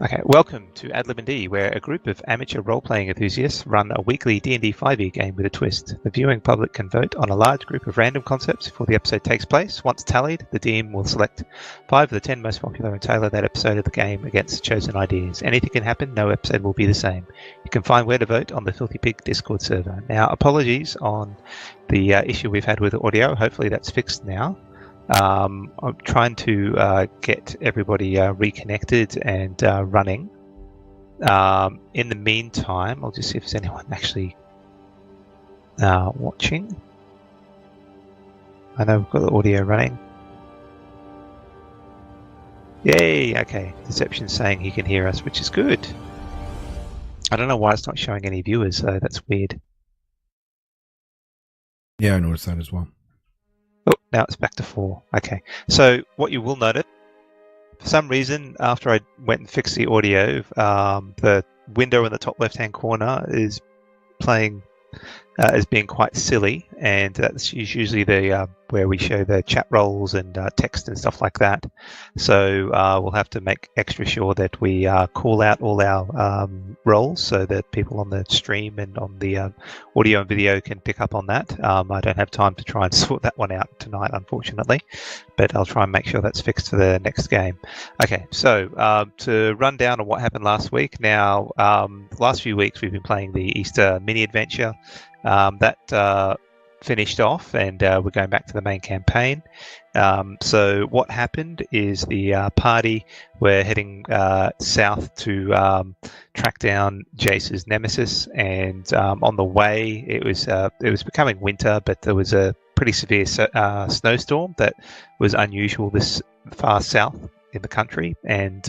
Okay, welcome to ADlibnd, where a group of amateur role-playing enthusiasts run a weekly D&D 5e game with a twist. The viewing public can vote on a large group of random concepts before the episode takes place. Once tallied, the DM will select 5 of the 10 most popular and tailor that episode of the game against chosen ideas. Anything can happen, no episode will be the same. You can find where to vote on the Filthy Pig Discord server. Now, apologies on the issue we've had with audio. Hopefully that's fixed now. I'm trying to get everybody reconnected and running. In the meantime, I'll just see if there's anyone actually watching. I know we've got the audio running. Yay! Okay, Deception's saying he can hear us, which is good. I don't know why it's not showing any viewers, though. That's weird. Yeah, I noticed that as well. Oh, now it's back to 4. Okay, so what you will notice, for some reason, after I went and fixed the audio, the window in the top left-hand corner is playing as being quite silly, and that's usually the where we show the chat roles and text and stuff like that. So we'll have to make extra sure that we call out all our roles so that people on the stream and on the audio and video can pick up on that. I don't have time to try and sort that one out tonight, unfortunately, but I'll try and make sure that's fixed for the next game. Okay, so to run down on what happened last week. Now, the last few weeks we've been playing the Easter mini adventure. That finished off, and we're going back to the main campaign. So what happened is the party were heading south to track down Jace's nemesis, and on the way it was becoming winter, but there was a pretty severe snowstorm that was unusual this far south in the country, and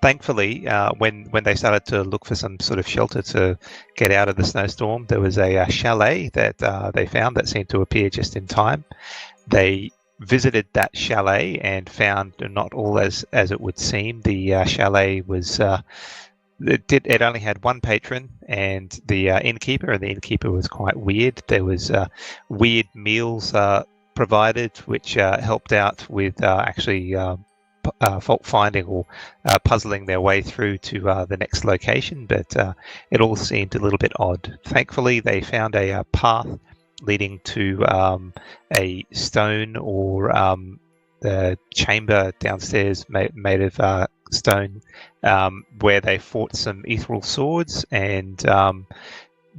thankfully, when they started to look for some sort of shelter to get out of the snowstorm, there was a chalet that they found that seemed to appear just in time. They visited that chalet and found not all as it would seem. The chalet was it only had one patron and the innkeeper, and the innkeeper was quite weird. There was weird meals provided, which helped out with actually fault finding or puzzling their way through to the next location, but it all seemed a little bit odd. Thankfully, they found a path leading to a stone or the chamber downstairs made of stone, where they fought some ethereal swords and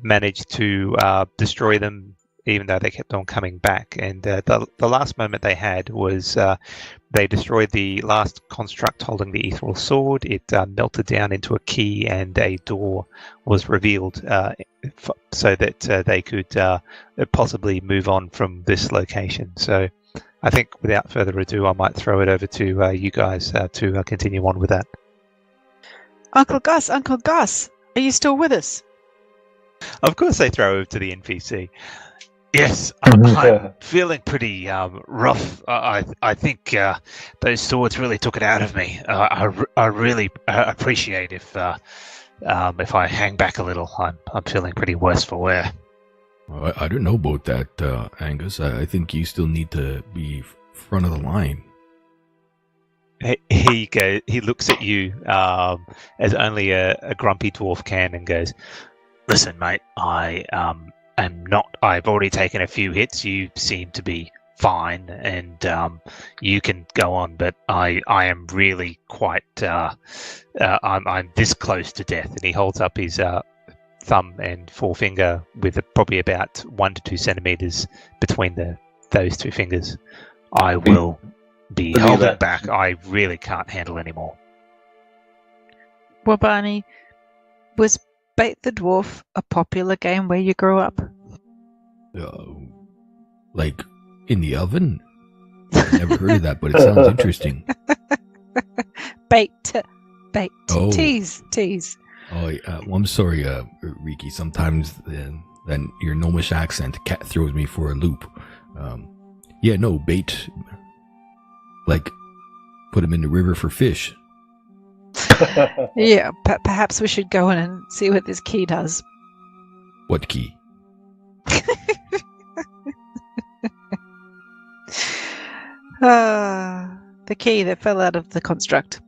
managed to destroy them, even though they kept on coming back. And the last moment they had was they destroyed the last construct holding the ethereal sword. It melted down into a key, and a door was revealed so that they could possibly move on from this location. So I think without further ado, I might throw it over to you guys to continue on with that. Uncle Gus, are you still with us? Of course they throw over to the NPC. Yes, I'm feeling pretty rough. I think those swords really took it out of me. I really appreciate if I hang back a little. I'm feeling pretty worse for wear. I don't know about that, Angus. I think you still need to be front of the line. He looks at you as only a grumpy dwarf can and goes, "Listen, mate, I've already taken a few hits. You seem to be fine, and you can go on. But I am really quite. I'm this close to death." And he holds up his thumb and forefinger with probably about 1 to 2 centimeters between those two fingers. I will be holding back. I really can't handle anymore. Well, Barney, was Bait the Dwarf a popular game where you grew up? Like in the oven? I never heard of that, but it sounds interesting. Bait. Oh. Tease. Oh, well, I'm sorry, Riki. Sometimes then your gnomish accent throws me for a loop. Yeah, no, bait. Like, put him in the river for fish. Yeah, perhaps we should go in and see what this key does. What key? The key that fell out of the construct.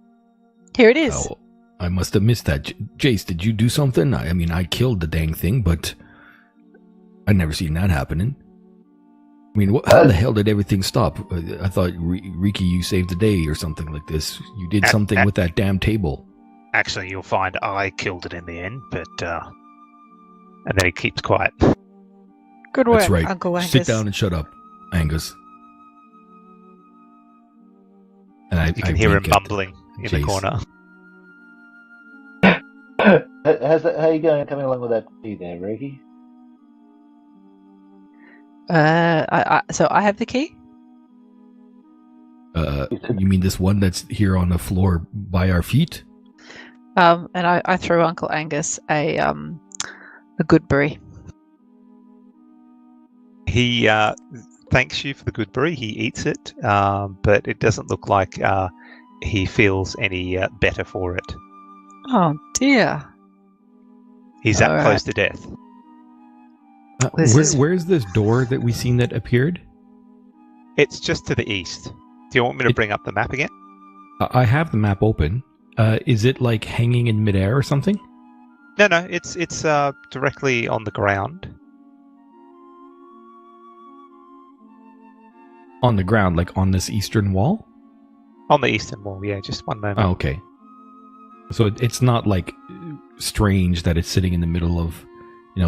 Here it is. Oh, I must have missed that. Jace, did you do something? I mean, I killed the dang thing, but I'd never seen that happening. I mean, how the hell did everything stop? I thought, Riki, you saved the day or something like this. You did something with that damn table. Actually, you'll find I killed it in the end, but and then he keeps quiet. Good work, That's right. Uncle Angus. Sit down and shut up, Angus. And You can hear him mumbling in the corner. How you going coming along with that tea there, Riki? So I have the key? You mean this one that's here on the floor by our feet? And I threw Uncle Angus a good berry. He thanks you for the good berry. He eats it, but it doesn't look like he feels any better for it. Oh dear. He's that close to death. Where's this door that we seen that appeared? It's just to the east. Do you want me to bring up the map again? I have the map open. Is it like hanging in midair or something? No, it's directly on the ground. On the ground, like on this eastern wall? On the eastern wall, yeah. Just one moment. Oh, okay. So it's not like strange that it's sitting in the middle of,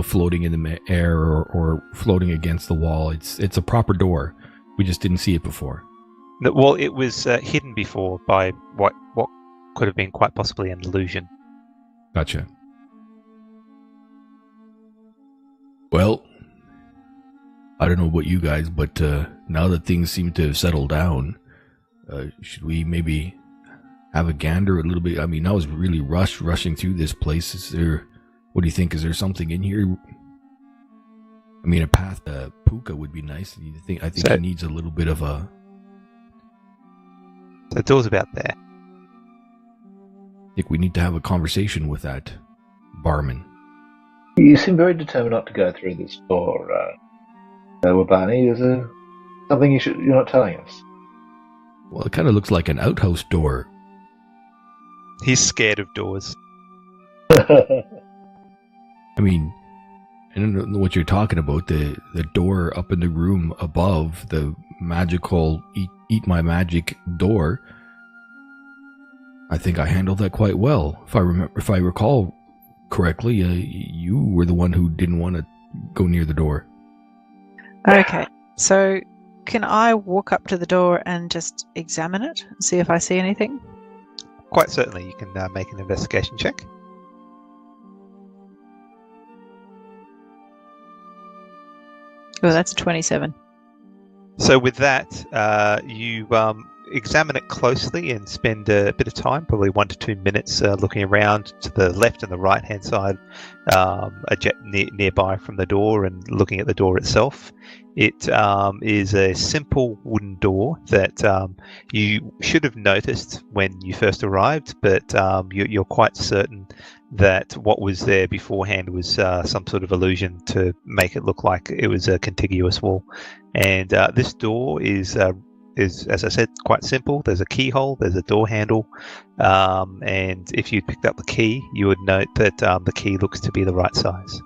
floating in the air or floating against the wall. It's a proper door. We just didn't see it before. Well, it was hidden before by what could have been quite possibly an illusion. Gotcha. Well, I don't know about you guys, but now that things seem to have settled down, should we maybe have a gander a little bit? I mean, I was really rushing through this place. What do you think? Is there something in here? I mean, a path to Puka would be nice. I think he needs a little bit of a... The door's about there. I think we need to have a conversation with that barman. You seem very determined not to go through this door, Wabani. Is there something you're not telling us? Well, it kind of looks like an outhouse door. He's scared of doors. I mean, I don't know what you're talking about. The door up in the room above, the magical eat my magic door. I think I handled that quite well. If I recall correctly, you were the one who didn't want to go near the door. Okay, so can I walk up to the door and just examine it and see if I see anything? Quite certainly, you can make an investigation check. Oh, that's a 27. So with that, you examine it closely and spend a bit of time, probably 1 to 2 minutes, looking around to the left and the right hand side, nearby from the door, and looking at the door itself. It is a simple wooden door that you should have noticed when you first arrived, but you're quite certain that what was there beforehand was some sort of illusion to make it look like it was a contiguous wall. And this door is, as I said, quite simple. There's a keyhole, there's a door handle, and if you picked up the key, you would note that the key looks to be the right size.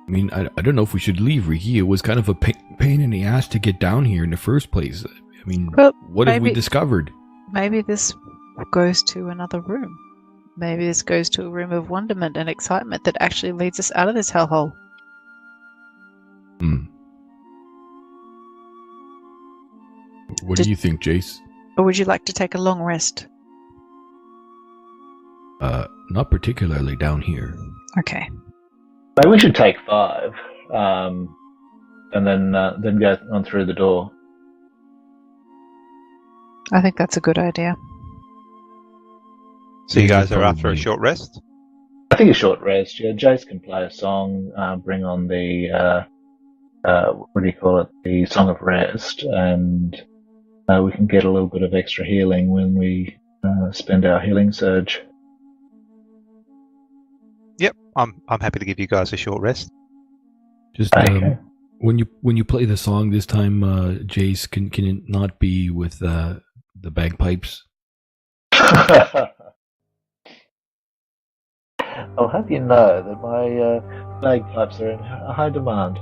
I mean, I don't know if we should leave, Riki. It was kind of a pain in the ass to get down here in the first place. I mean, what have we discovered? Maybe this goes to another room. Maybe this goes to a room of wonderment and excitement that actually leads us out of this hellhole. What do you think, Jace? Or would you like to take a long rest? Not particularly down here. Okay. Maybe we should take 5, and then go on through the door. I think that's a good idea. So you guys are after a short rest? I think a short rest. Yeah, Jace can play a song, bring on the what do you call it? The Song of Rest, and we can get a little bit of extra healing when we spend our healing surge. Yep, I'm happy to give you guys a short rest. Just Okay. when you play the song this time, Jace, can it not be with the bagpipes? I'll have you know that my bagpipes are in high demand.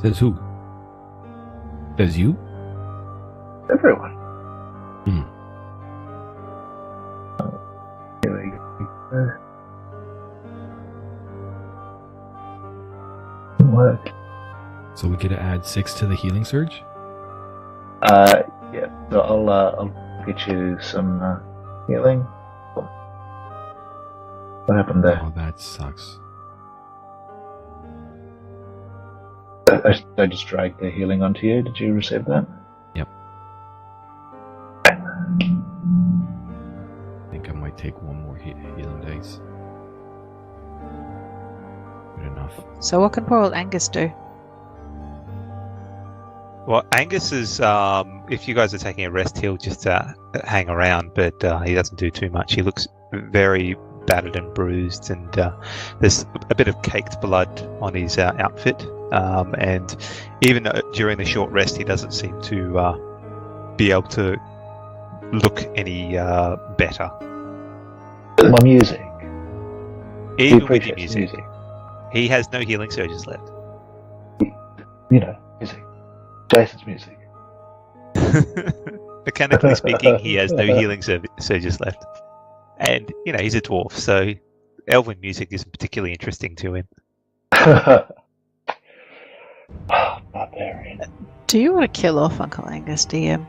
Says who? Says you? Everyone. Here we go. Work. So we get to add 6 to the healing surge? Yeah. So I'll get you some healing. What happened there? Oh, that sucks. I just dragged the healing onto you. Did you receive that? Yep. I think I might take one more healing dice. Good enough. So what can poor old Angus do? Well, Angus is, if you guys are taking a rest, he'll just hang around, but he doesn't do too much. He looks very battered and bruised, and there's a bit of caked blood on his outfit. And even during the short rest, he doesn't seem to be able to look any better. My music. Even with your music. He has no healing surges left. You know, music. Jason's music. Mechanically speaking, he has no healing surges left. And, you know, he's a dwarf, so elven music isn't particularly interesting to him. Barbarian. Do you want to kill off Uncle Angus, DM?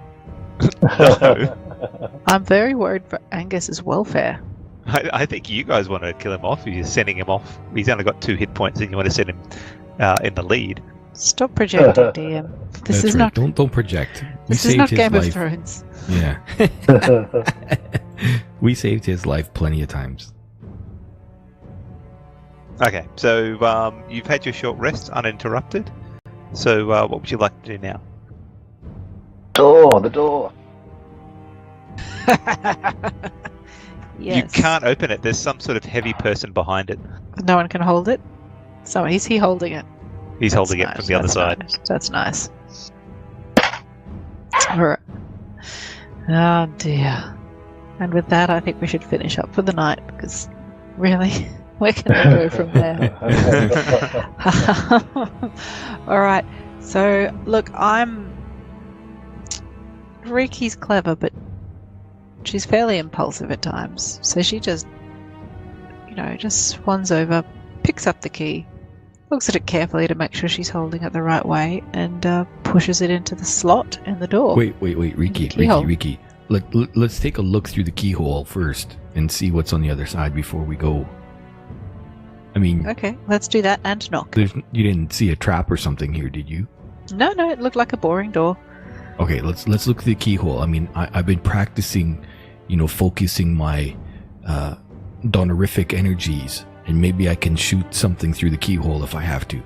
No. I'm very worried for Angus's welfare. I think you guys want to kill him off. You're sending him off. He's only got 2 hit points, and you want to send him in the lead. Stop projecting, DM. This That's is right. not. Don't project. This is not Game of Thrones. Yeah. We saved his life plenty of times. Okay, so you've had your short rest uninterrupted. So what would you like to do now? The door. Yes. You can't open it. There's some sort of heavy person behind it. No one can hold it. So is he holding it? He's holding it Nice, from the other that's side. nice, That's nice. Alright. Oh dear. And with that, I think we should finish up for the night, because really, where can we go from there? Alright, so look, Riki's clever, but she's fairly impulsive at times. So she just swans over, picks up the key, looks at it carefully to make sure she's holding it the right way, and pushes it into the slot in the door. Wait, Riki. Let's take a look through the keyhole first and see what's on the other side before we go. I mean, Okay, let's do that and knock. you didn't see a trap or something here, did you? No, it looked like a boring door. Okay, let's look through the keyhole. I mean, I've been practicing, focusing my donorific energies, and maybe I can shoot something through the keyhole if I have to.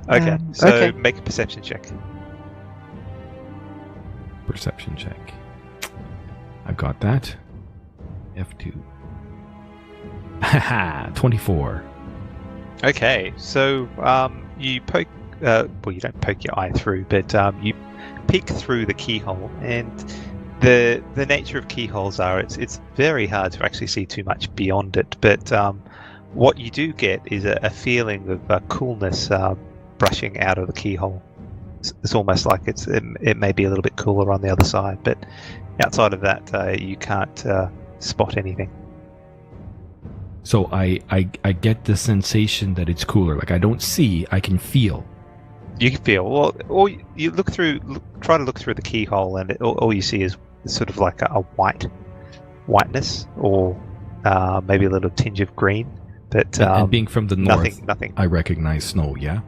Okay, so okay. make a perception check. Perception check. I got that. F2. Haha, 24. Okay, so you poke. Well, you don't poke your eye through, but you peek through the keyhole, and the nature of keyholes are it's very hard to actually see too much beyond it. But what you do get is a feeling of coolness brushing out of the keyhole. It's almost like it may be a little bit cooler on the other side, but outside of that, you can't spot anything. So I get the sensation that it's cooler. Like I don't see, I can feel. You can feel, or you try to look through the keyhole, and all you see is sort of like a whiteness, or maybe a little tinge of green. But and being from the north, nothing. I recognize snow. Yeah.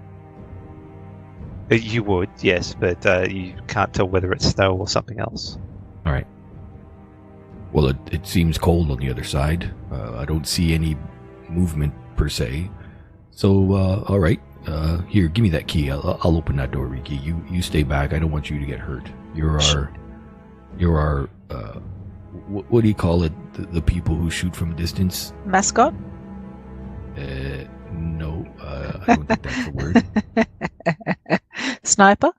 You would, yes, but you can't tell whether it's snow or something else. All right. Well, it seems cold on the other side. I don't see any movement per se. So, all right. Here, give me that key. I'll open that door, Riki. You stay back. I don't want you to get hurt. You're our what do you call it? The people who shoot from a distance? Mascot? No, I don't think that's the word. Sniper?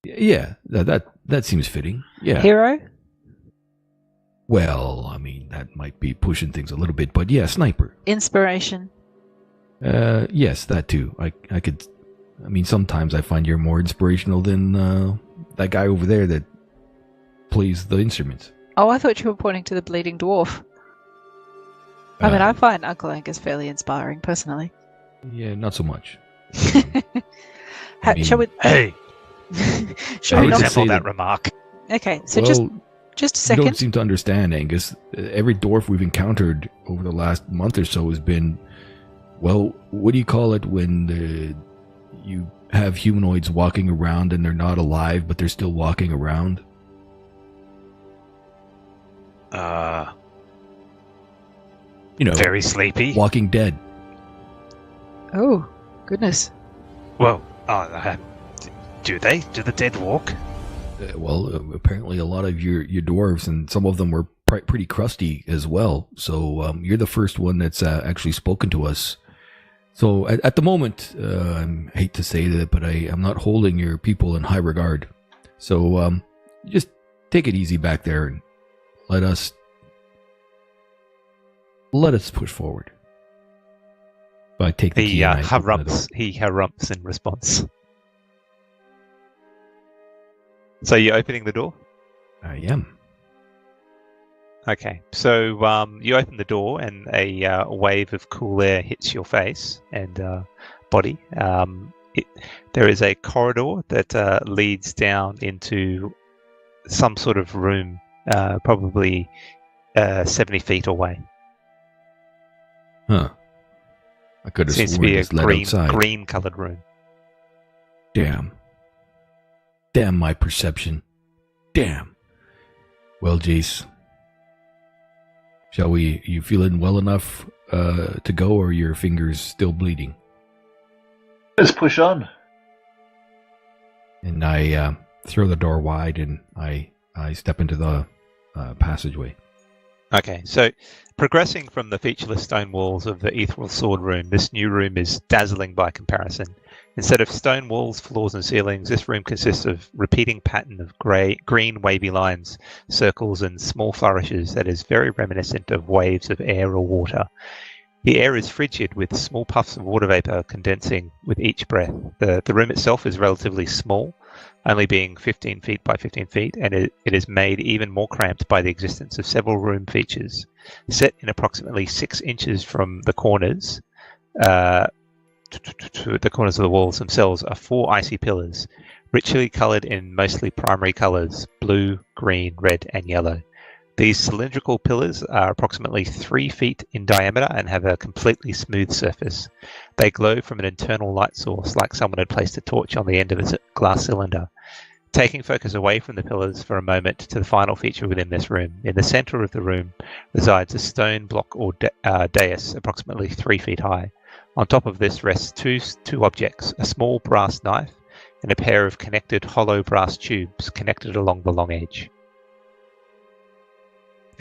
Yeah, that that seems fitting. Yeah. Hero? Well, I mean, that might be pushing things a little bit, but yeah, sniper. Inspiration? Yes, that too. I could. I mean, sometimes I find you're more inspirational than that guy over there that plays the instruments. Oh, I thought you were pointing to the bleeding dwarf. I mean, I find Uncle Angus fairly inspiring, personally. Yeah, not so much. Shall we? Hey, Shall I we not? resemble that remark. Okay, so Well, just a you second. don't seem to understand, Angus. Every dwarf we've encountered over the last month or so has been, well, what do you call it when you have humanoids walking around and they're not alive, but they're still walking around? You know, Very sleepy. Walking Dead. Oh, goodness. Well, do they? Do the dead walk? Apparently a lot of your dwarves, and some of them were pretty crusty as well. So you're the first one that's actually spoken to us. So at the moment, I hate to say that, but I'm not holding your people in high regard. So just take it easy back there and let us push forward. I take the key. He harumps in response. So you're opening the door? I am. Okay, so you open the door and a wave of cool air hits your face and body. There is a corridor that leads down into some sort of room, probably 70 feet away. Huh. I could have Seems to sworn be a it's led outside. green-coloured room. Damn my perception. Damn. Well, Jace, you feeling well enough to go, or your fingers still bleeding? Let's push on. And I throw the door wide and I step into the passageway. Okay, so progressing from the featureless stone walls of the ethereal sword room, this new room is dazzling by comparison. Instead of stone walls, floors, and ceilings, this room consists of repeating pattern of green wavy lines, circles, and small flourishes that is very reminiscent of waves of air or water. The air is frigid with small puffs of water vapor condensing with each breath. The room itself is relatively small, only being 15 feet by 15 feet, and it is made even more cramped by the existence of several room features. Set in approximately 6 inches from the corners, to the corners of the walls themselves are 4 icy pillars, richly coloured in mostly primary colours, blue, green, red, and yellow. These cylindrical pillars are approximately 3 feet in diameter and have a completely smooth surface. They glow from an internal light source, like someone had placed a torch on the end of a glass cylinder. Taking focus away from the pillars for a moment to the final feature within this room. In the centre of the room resides a stone block or dais approximately 3 feet high. On top of this rests two objects, a small brass knife and a pair of connected hollow brass tubes connected along the long edge.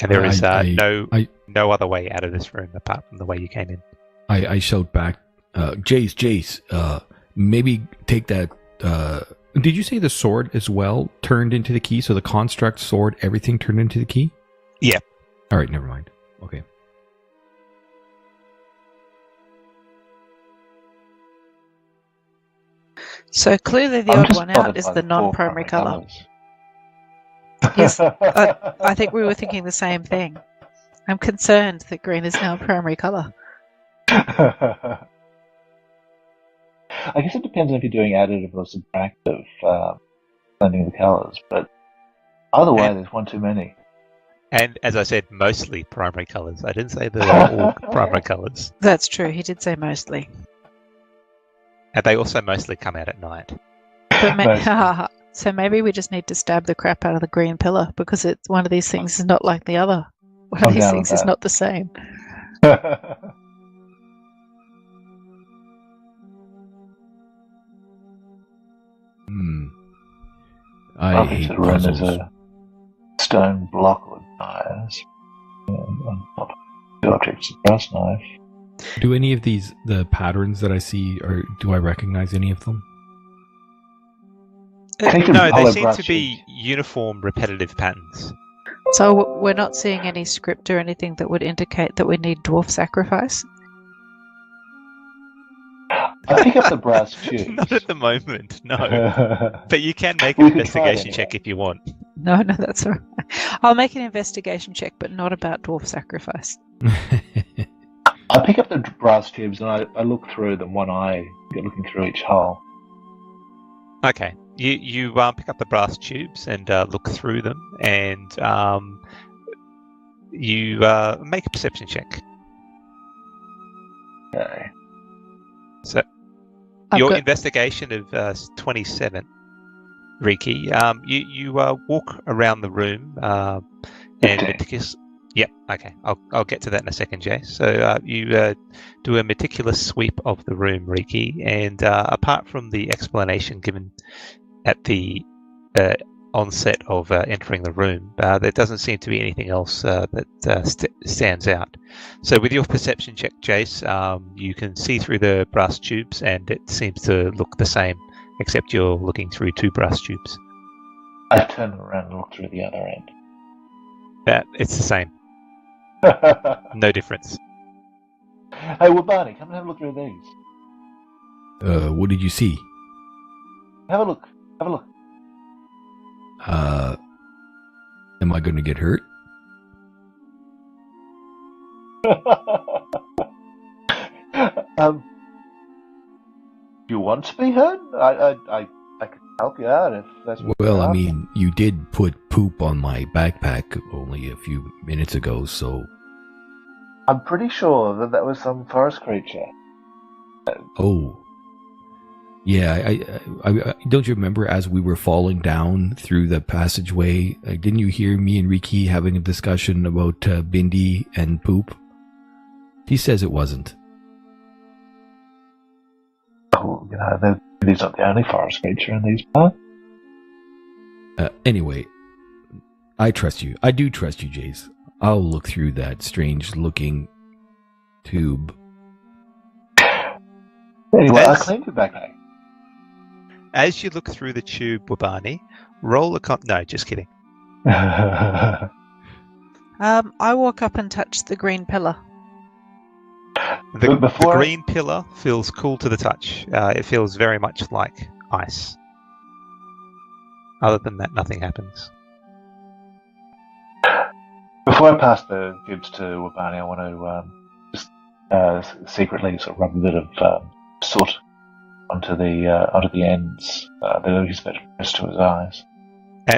And there is no other way out of this room apart from the way you came in. I shout back, Jace, maybe take that. Did you say the sword as well turned into the key? So the construct, sword, everything turned into the key? Yeah. All right, never mind. Okay. So clearly the odd one out is the non-primary colour. Yes, I think we were thinking the same thing. I'm concerned that green is now a primary colour. I guess it depends on if you're doing additive or subtractive blending the colours, but either way, there's one too many. And as I said, mostly primary colours. I didn't say they're all primary colours. That's true, he did say mostly. And they also mostly come out at night. But so maybe we just need to stab the crap out of the green pillar, because it's one of these things is not like the other. One of these things is not the same. I hate puzzles. There's a stone block or tires. The object's a brass knife. Do any of the patterns that I see, or do I recognize any of them? No, they seem to be uniform, repetitive patterns. So we're not seeing any script or anything that would indicate that we need dwarf sacrifice? I pick up the brass tubes. Not at the moment, no. But you can make an investigation check if you want. No, that's all right. I'll make an investigation check, but not about dwarf sacrifice. I pick up the brass tubes and I look through them, one eye looking through each hole. Okay. You pick up the brass tubes and look through them, and you make a perception check. Okay. So your investigation of 27, Riki. You walk around the room and meticulous. Yep. Okay. I'll get to that in a second, Jay. So you do a meticulous sweep of the room, Riki, and apart from the explanation given at the onset of entering the room, there doesn't seem to be anything else that stands out. So with your perception check, Jace, you can see through the brass tubes, and it seems to look the same, except you're looking through two brass tubes. I turn around and look through the other end. It's the same. No difference. Hey, well, Barney, come and have a look through these. What did you see? Have a look. Have a look. Am I going to get hurt? You want to be hurt? I can help you out if that's what Well, I mean, you did put poop on my backpack only a few minutes ago, so... I'm pretty sure that was some forest creature. Oh. Yeah, I don't you remember as we were falling down through the passageway, didn't you hear me and Riki having a discussion about Bindi and poop? He says it wasn't. Oh, he's not the only forest creature in these parts. Anyway, I trust you. I do trust you, Jace. I'll look through that strange-looking tube. Anyway, I cleaned your backpack. As you look through the tube, Wabani, roll a No, just kidding. I walk up and touch the green pillar. The green pillar feels cool to the touch. It feels very much like ice. Other than that, nothing happens. Before I pass the tubes to Wabani, I want to just secretly sort of rub a bit of soot onto the ends that he's about to press to his eyes.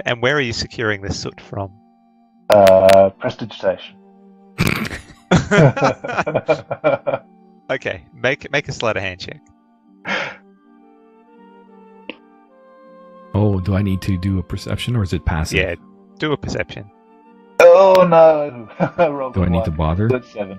And where are you securing this soot from? Prestidigitation. Okay, make a sleight of hand check. Oh, do I need to do a perception or is it passive? Yeah, do a perception. Oh no! Do I need to bother? That's 7.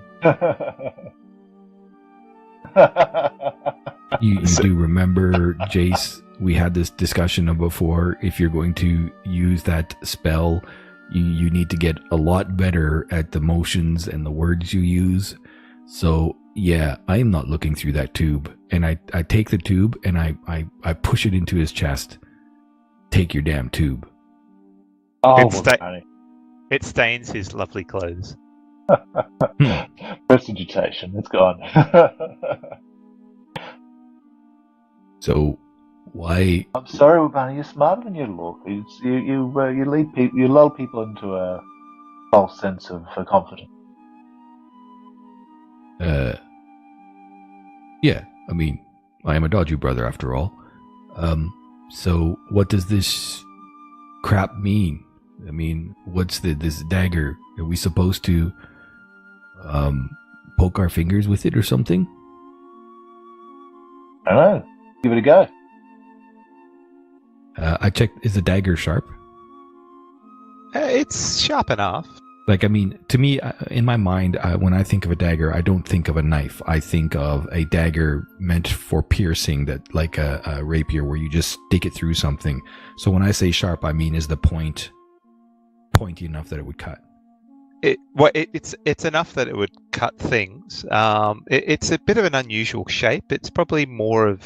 You do remember, Jace, we had this discussion of before, if you're going to use that spell, you need to get a lot better at the motions and the words you use. So, yeah, I am not looking through that tube. And I take the tube and I push it into his chest. Take your damn tube. Oh, it stains his lovely clothes. Prestidigitation, it's gone. So, why? I'm sorry, Wabani, you're smarter than you look. You lull people into a false sense of confidence. Yeah, I mean, I am a Dodgy brother after all. So what does this crap mean? I mean, what's this dagger? Are we supposed to poke our fingers with it or something? I don't know. Give it a go. I checked, is the dagger sharp? It's sharp enough. Like, I mean, to me, in my mind, when I think of a dagger, I don't think of a knife. I think of a dagger meant for piercing, that like a rapier where you just stick it through something. So when I say sharp, I mean, is the point pointy enough that it would cut? It's enough that it would cut things. It's a bit of an unusual shape. It's probably more of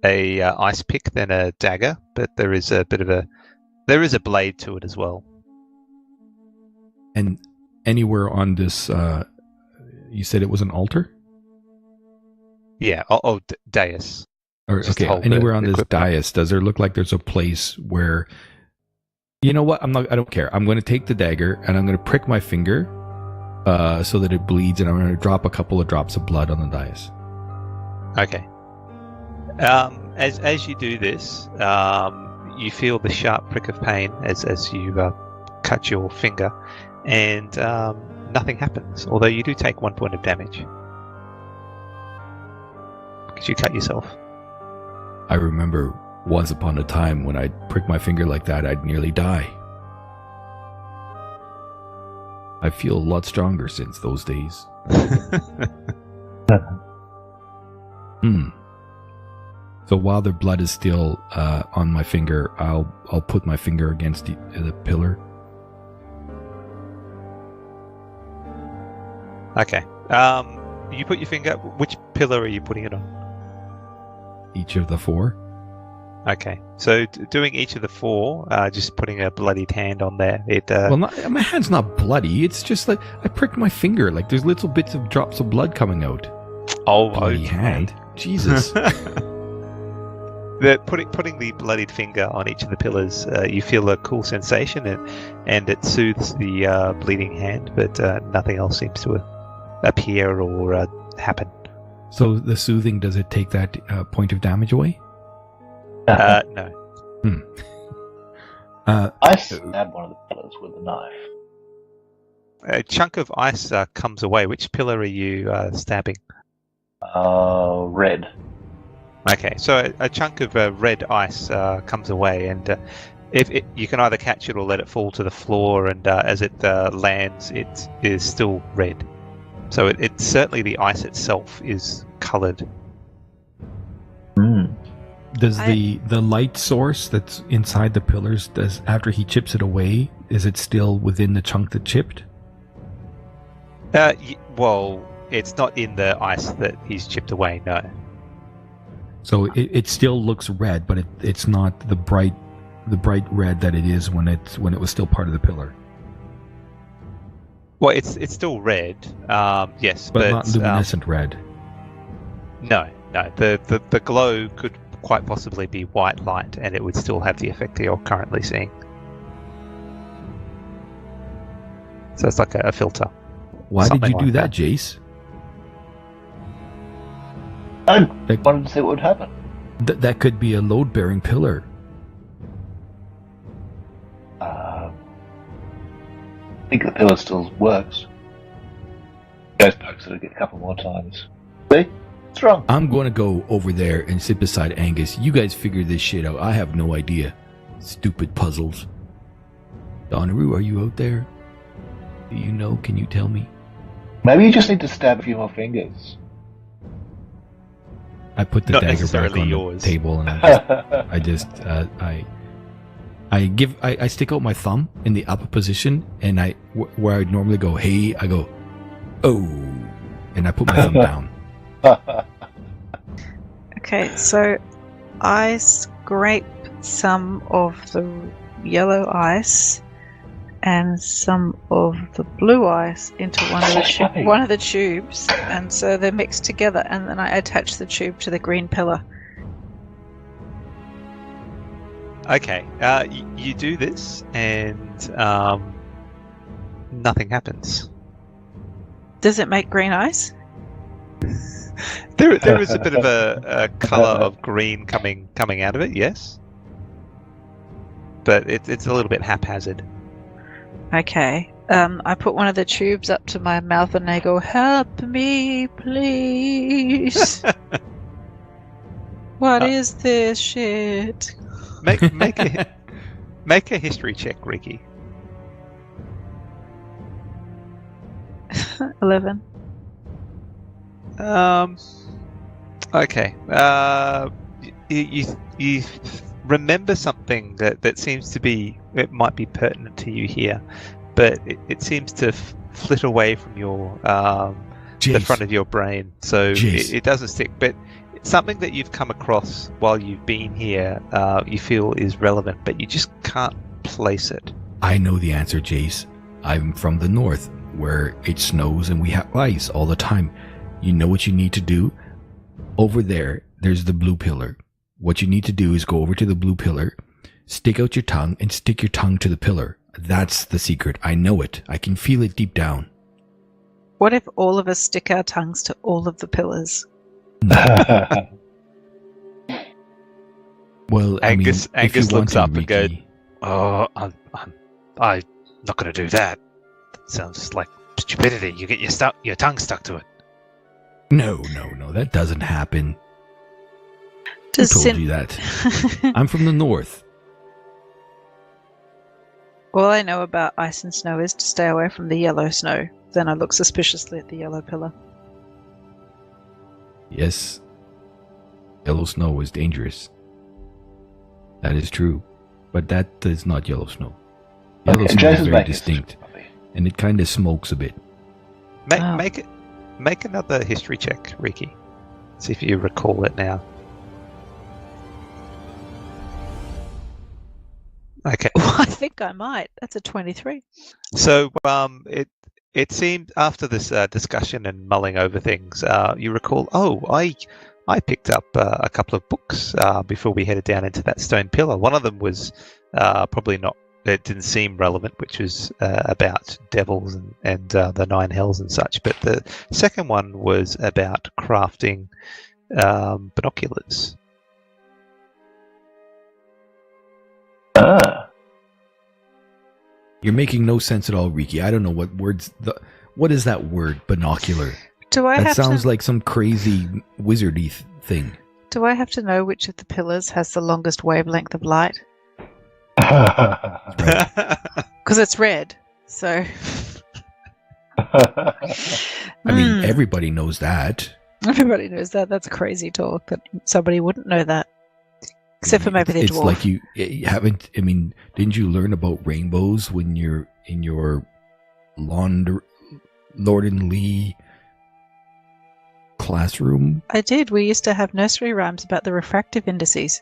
a ice pick than a dagger, but there is a blade to it as well. And anywhere on this, you said it was an altar? Yeah. Dais. Or Just okay, hold anywhere the on this equipment. dais, does there look like there's a place where, you know what? I don't care. I'm going to take the dagger and I'm going to prick my finger, so that it bleeds, and I'm going to drop a couple of drops of blood on the dais. Okay. As you do this, you feel the sharp prick of pain as you cut your finger, and nothing happens. Although you do take 1 point of damage because you cut yourself. I remember once upon a time when I'd prick my finger like that, I'd nearly die. I feel a lot stronger since those days. So while the blood is still on my finger, I'll put my finger against the pillar. Okay. You put your finger. Which pillar are you putting it on? Each of the 4. Okay. So doing each of the 4, just putting a bloodied hand on there. Well, my hand's not bloody. It's just like I pricked my finger. Like there's little bits of drops of blood coming out. Bloody hand. Jesus. Putting the bloodied finger on each of the pillars, you feel a cool sensation, and it soothes the bleeding hand, but nothing else seems to appear or happen. So the soothing, does it take that point of damage away? No. I stabbed one of the pillars with a knife. A chunk of ice comes away. Which pillar are you stabbing? Red. Okay, so a chunk of red ice comes away, and you can either catch it or let it fall to the floor, and as it lands, it is still red. So it's certainly the ice itself is coloured. Does the light source that's inside the pillars, after he chips it away, is it still within the chunk that chipped? Well, it's not in the ice that he's chipped away, no. So it still looks red, but it's not the bright red that it is when it was still part of the pillar. Well, it's still red, yes, but not luminescent red. No. The glow could quite possibly be white light, and it would still have the effect that you're currently seeing. So it's like a filter. Why did you Something do like that, Jace? I wanted to see what would happen. That could be a load-bearing pillar. I think the pillar still works. Goes pokes it a couple more times. See? It's wrong. I'm going to go over there and sit beside Angus. You guys figure this shit out. I have no idea. Stupid puzzles. Donnaroo, are you out there? Do you know? Can you tell me? Maybe you just need to stab a few more fingers. I put the Not dagger back necessarily on yours. the table, and I stick out my thumb in the upper position, and where I'd normally go, hey, I go, oh, and I put my thumb down. Okay, so I scrape some of the yellow ice and some of the blue ice into one of the tubes, and so they're mixed together, and then I attach the tube to the green pillar. Okay, you do this, and nothing happens. Does it make green ice? There is a bit of a colour of green coming out of it, yes, but it's a little bit haphazard. Okay. I put one of the tubes up to my mouth and I go, "Help me, please." What is this shit? Make a history check, Ricky. 11. Okay. You remember something that seems to be, it might be pertinent to you here, but it seems to flit away from your the front of your brain, so it doesn't stick. But something that you've come across while you've been here, you feel is relevant, but you just can't place it. I know the answer, Jace. I'm from the north, where it snows and we have ice all the time. You know what you need to do? Over there's the blue pillar. What you need to do is go over to the blue pillar, stick out your tongue, and stick your tongue to the pillar. That's the secret. I know it. I can feel it deep down. What if all of us stick our tongues to all of the pillars? Well, Angus looks up and goes, Ricky, "Oh, I'm not going to do that. That sounds like stupidity. You get your tongue stuck to it." No, that doesn't happen. Who told you that? I'm from the north. All I know about ice and snow is to stay away from the yellow snow. Then I look suspiciously at the yellow pillar. Yes, yellow snow is dangerous. That is true, but that is not yellow snow. Yellow snow is very distinct, and it kind of smokes a bit. Make another history check, Ricky. See if you recall it now. Okay. Well, I think I might. That's a 23. So it seemed after this discussion and mulling over things, you recall, I picked up a couple of books before we headed down into that stone pillar. One of them was probably not, it didn't seem relevant, which was about devils and the nine hells and such. But the second one was about crafting binoculars. You're making no sense at all, Ricky. I don't know what words. What is that word, binocular? That sounds like some crazy wizardy thing. Do I have to know which of the pillars has the longest wavelength of light? Because it's red, so. I mean, everybody knows that. Everybody knows that. That's crazy talk that somebody wouldn't know that. Except for maybe the dwarf. It's like you haven't. I mean, didn't you learn about rainbows when you're in your Lord and Lee classroom? I did. We used to have nursery rhymes about the refractive indices.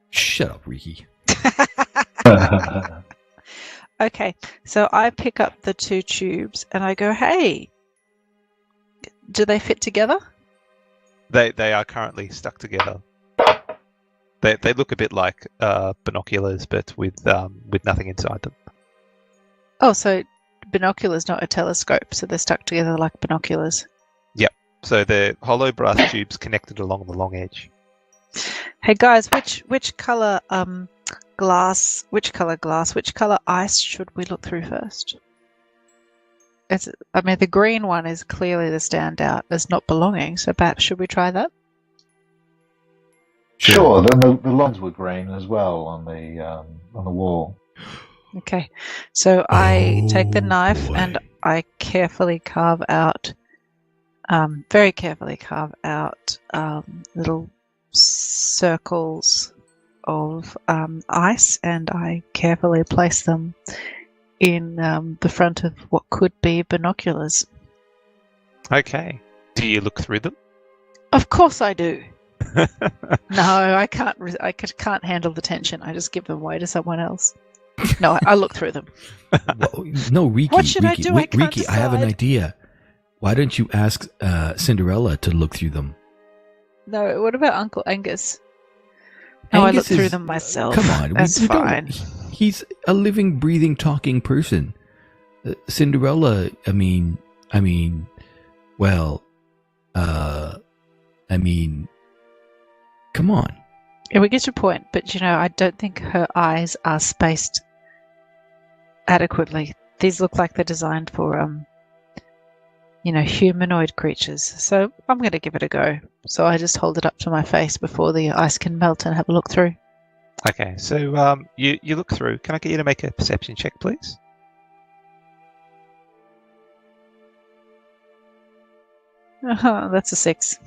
Shut up, Ricky. Okay, so I pick up the two tubes and I go, "Hey, do they fit together?" They are currently stuck together. They look a bit like binoculars, but with nothing inside them. Oh, so binoculars, not a telescope, so they're stuck together like binoculars. Yep. So they're hollow brass tubes connected along the long edge. Hey guys, which color glass? Which color ice should we look through first? The green one is clearly the standout as not belonging, so perhaps should we try that? Sure. Then the lines were green as well on the wall. Okay, so I take the knife and I carefully carve out, very carefully carve out little circles of ice, and I carefully place them in the front of what could be binoculars. Okay. Do you look through them? Of course I do. No, I can't. I can't handle the tension. I just give them away to someone else. No, I look through them. Well, no, Ricky. What should I do? I can't Ricky, decide. I have an idea. Why don't you ask Cinderella to look through them? No, what about Uncle Angus? No, I look through them myself. Come on, that's fine. He's a living, breathing, talking person. Cinderella, come on. Yeah, we get your point, but I don't think her eyes are spaced adequately. These look like they're designed for, humanoid creatures. So I'm going to give it a go. So I just hold it up to my face before the ice can melt and have a look through. Okay, so you look through. Can I get you to make a perception check, please? That's a 6.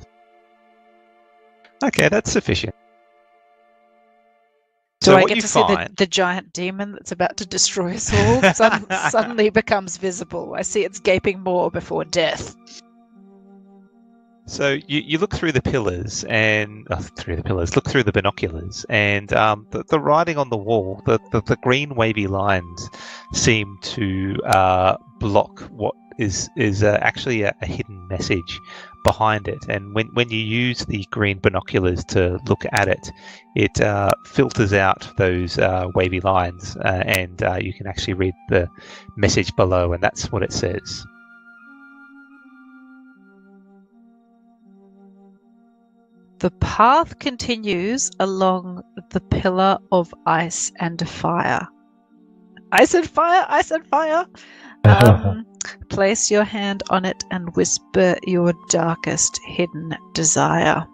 Okay, that's sufficient. Do So I what get you to see find- the giant demon that's about to destroy us all? Suddenly becomes visible. I see its gaping maw before death. So you look through the pillars and look through the binoculars, and the writing on the wall, the green wavy lines seem to block what is actually a hidden message behind it. And when you use the green binoculars to look at it, it filters out those wavy lines, and you can actually read the message below, and that's what it says. The path continues along the pillar of ice and fire. Ice and fire, ice and fire! Place your hand on it and whisper your darkest hidden desire.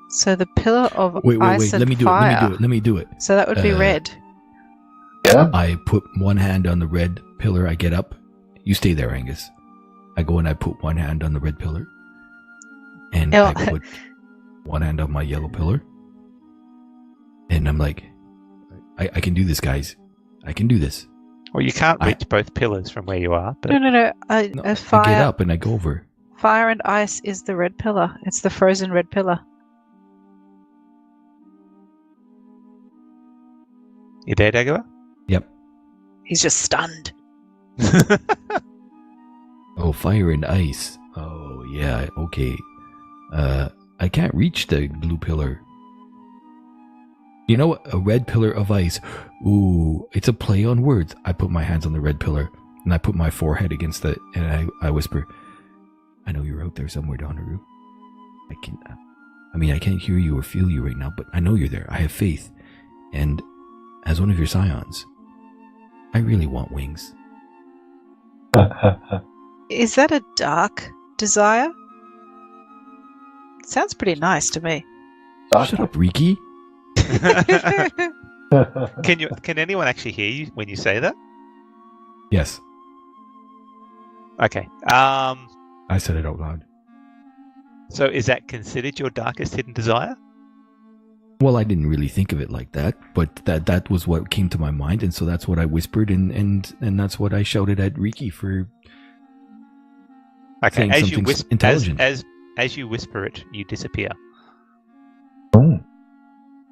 So the pillar of ice and fire. Let me do it. So that would be red. Yeah. I put one hand on the red pillar. I get up. You stay there, Angus. I go and I put one hand on the red pillar. And I put one hand on my yellow pillar. And I'm like, I can do this, guys. I can do this. Well, you can't reach both pillars from where you are. But... No. I get up and I go over. Fire and ice is the red pillar. It's the frozen red pillar. You there, Dagobah? Yep. He's just stunned. Oh, fire and ice. Oh, yeah, okay. I can't reach the blue pillar. You know what? A red pillar of ice. Ooh, it's a play on words. I put my hands on the red pillar, and I put my forehead against it, and I whisper, I know you're out there somewhere, Donaru. I can't hear you or feel you right now, but I know you're there. I have faith. And as one of your scions, I really want wings. Is that a dark desire? Sounds pretty nice to me. Shut up, Riki. Can anyone actually hear you when you say that? Yes. Okay. I said it out loud. So is that considered your darkest hidden desire? Well, I didn't really think of it like that, but that was what came to my mind, and so that's what I whispered, and that's what I shouted at Riki for. Okay, as you intelligent. As you whisper it, you disappear.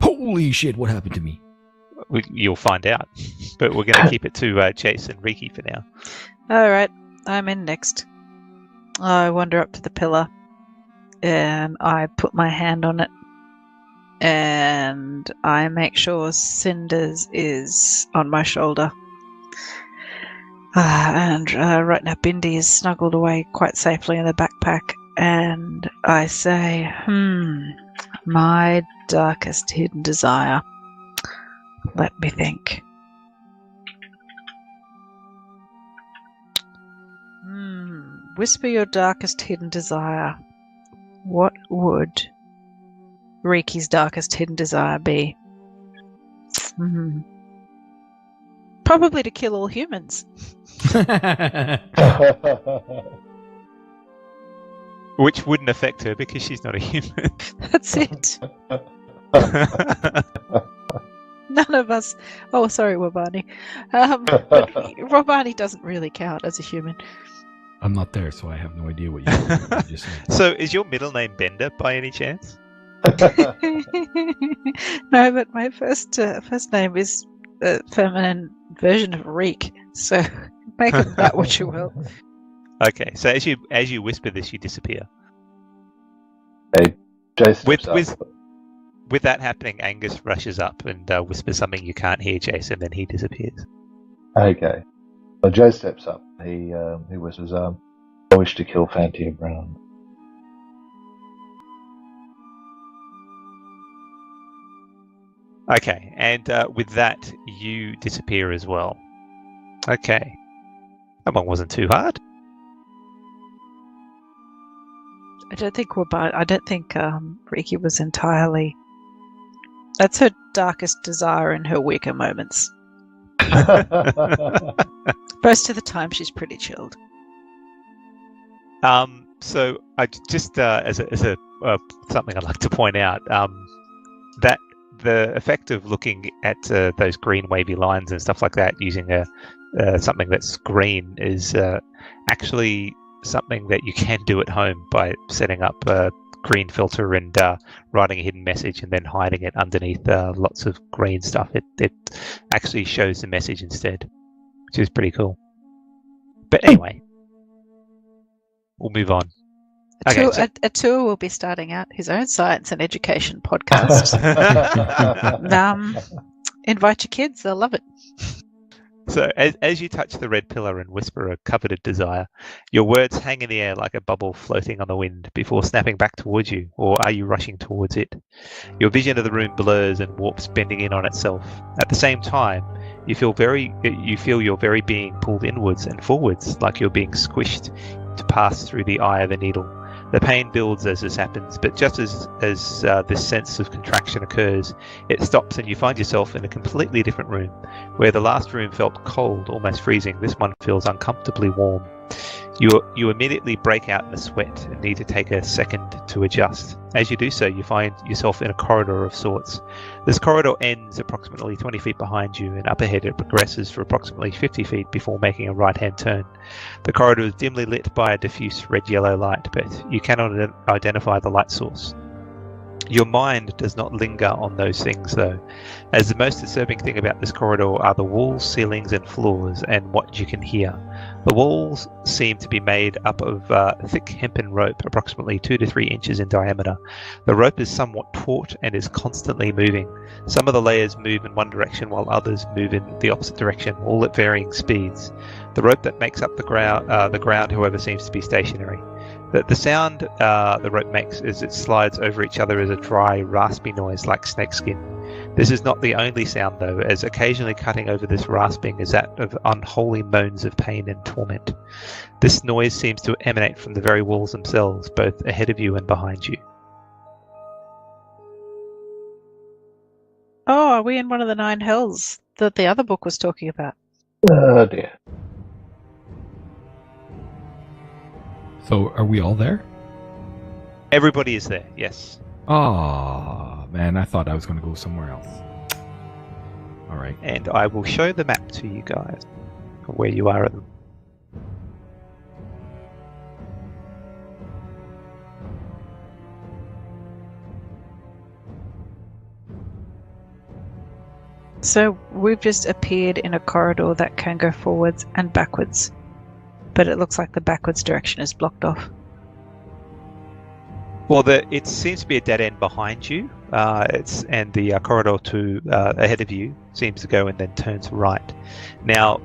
Holy shit! What happened to me? You'll find out, but we're going to keep it to Chase and Riki for now. All right, I'm in next. I wander up to the pillar, and I put my hand on it, and I make sure Cinders is on my shoulder. And right now Bindi is snuggled away quite safely in the backpack, and I say, my darkest hidden desire. Let me think. Whisper your darkest hidden desire. What would Riki's darkest hidden desire be? Probably to kill all humans. Which wouldn't affect her because she's not a human. That's it. None of us. Oh, sorry, Wabani. But Wabani doesn't really count as a human. I'm not there, so I have no idea what you just said. So, is your middle name Bender by any chance? No, but my first name is a feminine version of Reek. So make of that what you will. Okay, so as you whisper this, you disappear. Hey, Jason. With that happening, Angus rushes up and whispers something you can't hear, Jason, then he disappears. Okay. Well, Joe steps up. He whispers, I wish to kill Fantia Brown. Okay, and with that, you disappear as well. Okay. That one wasn't too hard. I don't think Riki was entirely. That's her darkest desire in her weaker moments. Most of the time, she's pretty chilled. So I just as a something I'd like to point out, that the effect of looking at those green wavy lines and stuff like that using something that's green is actually something that you can do at home by setting up a green filter and writing a hidden message and then hiding it underneath lots of green stuff. It actually shows the message instead, which is pretty cool. But anyway, we'll move on. Atua will be starting out his own science and education podcast. Invite your kids; they'll love it. So as you touch the red pillar and whisper a coveted desire, your words hang in the air like a bubble floating on the wind before snapping back towards you, or are you rushing towards it? Your vision of the room blurs and warps, bending in on itself. At the same time, you feel your very being pulled inwards and forwards, like you're being squished to pass through the eye of a needle. The pain builds as this happens, but just as this sense of contraction occurs, it stops and you find yourself in a completely different room. Where the last room felt cold, almost freezing, this one feels uncomfortably warm. You immediately break out in a sweat and need to take a second to adjust. As you do so, you find yourself in a corridor of sorts. This corridor ends approximately 20 feet behind you, and up ahead it progresses for approximately 50 feet before making a right-hand turn. The corridor is dimly lit by a diffuse red-yellow light, but you cannot identify the light source. Your mind does not linger on those things, though, as the most disturbing thing about this corridor are the walls, ceilings, and floors, and what you can hear. The walls seem to be made up of thick hempen rope, approximately 2 to 3 inches in diameter. The rope is somewhat taut and is constantly moving. Some of the layers move in one direction while others move in the opposite direction, all at varying speeds. The rope that makes up the ground, however, seems to be stationary. The sound the rope makes as it slides over each other is a dry, raspy noise like snakeskin. This is not the only sound, though, as occasionally cutting over this rasping is that of unholy moans of pain and torment. This noise seems to emanate from the very walls themselves, both ahead of you and behind you. Oh, are we in one of the 9 hells that the other book was talking about? Oh dear. So, are we all there? Everybody is there, yes. Oh, man, I thought I was going to go somewhere else. All right. And I will show the map to you guys, where you are at the... So we've just appeared in a corridor that can go forwards and backwards, but it looks like the backwards direction is blocked off. Well, it seems to be a dead end behind you, and the corridor to ahead of you seems to go and then turns right. Now,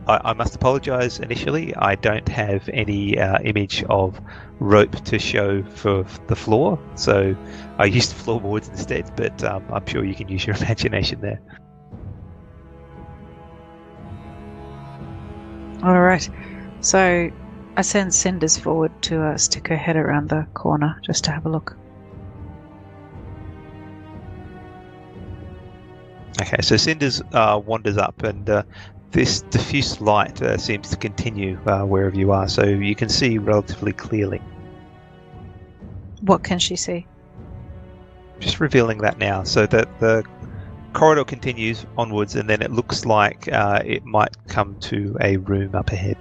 I must apologise initially. I don't have any image of rope to show for the floor, so I used floorboards instead, but I'm sure you can use your imagination there. All right, so I send Cinders forward to stick her head around the corner just to have a look. Okay, so Cinders wanders up, and this diffuse light seems to continue wherever you are, so you can see relatively clearly. What can she see? Just revealing that now, so that the corridor continues onwards, and then it looks like it might come to a room up ahead.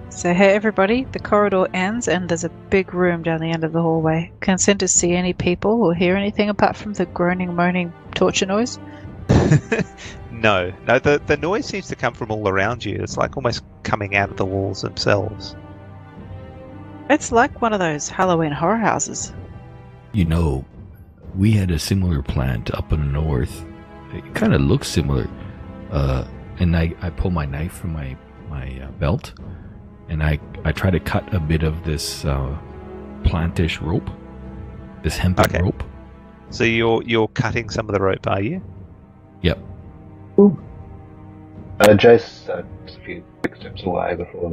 So hey everybody, the corridor ends and there's a big room down the end of the hallway. Can Cinders see any people or hear anything apart from the groaning, moaning torture noise? No, the noise seems to come from all around you. It's like almost coming out of the walls themselves. It's like one of those Halloween horror houses. You know, we had a similar plant up in the north. It kind of looks similar. And I pull my knife from my belt, and I try to cut a bit of this plantish rope, this hempen rope. So you're cutting some of the rope, are you? Yep. Jace just a few quick steps away before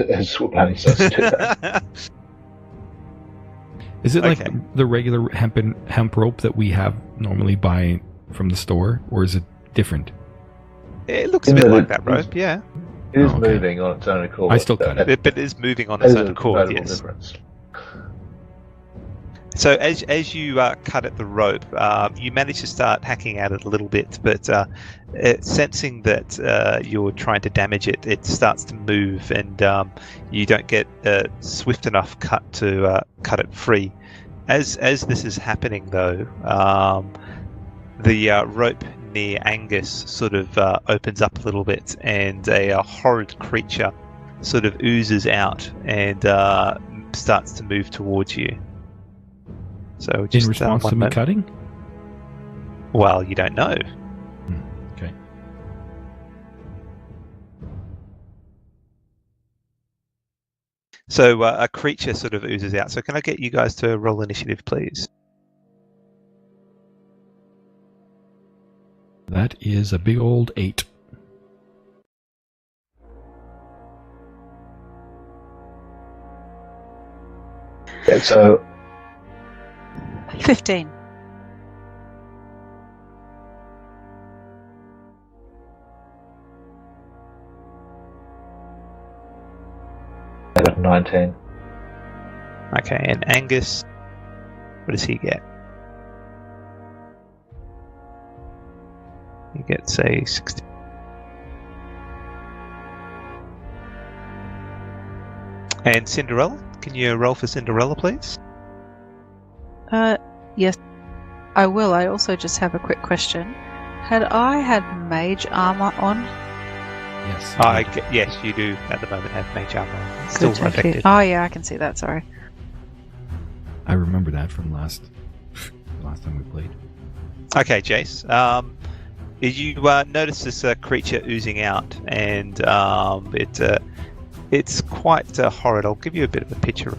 as Swapani starts to do that. Is it like the regular hemp rope that we have normally buy from the store, or is it different? It looks a bit like that rope, yeah. It is moving on its own accord. I still cut it. But it is moving on its own accord, yes. Difference. So as you cut at the rope, you manage to start hacking at it a little bit, but sensing that you're trying to damage it, it starts to move, and you don't get a swift enough cut to cut it free. As this is happening, though, the rope near Angus sort of opens up a little bit, and a horrid creature sort of oozes out and starts to move towards you. So just in response to me cutting? Well, you don't know. Okay. So a creature sort of oozes out. So can I get you guys to roll initiative, please? That is a big old 8. Yeah, so 15. I got 19. Okay, and Angus, what does he get? He gets a 60. And Cinderella, can you roll for Cinderella, please? Yes, I will. I also just have a quick question. Had I had mage armor on? Yes. Yes, you do at the moment have mage armor. It's still Good, thank you. affected. Oh yeah, I can see that. Sorry. I remember that from last time we played. Okay, Jace. You notice this creature oozing out, and it's quite horrid. I'll give you a bit of a picture.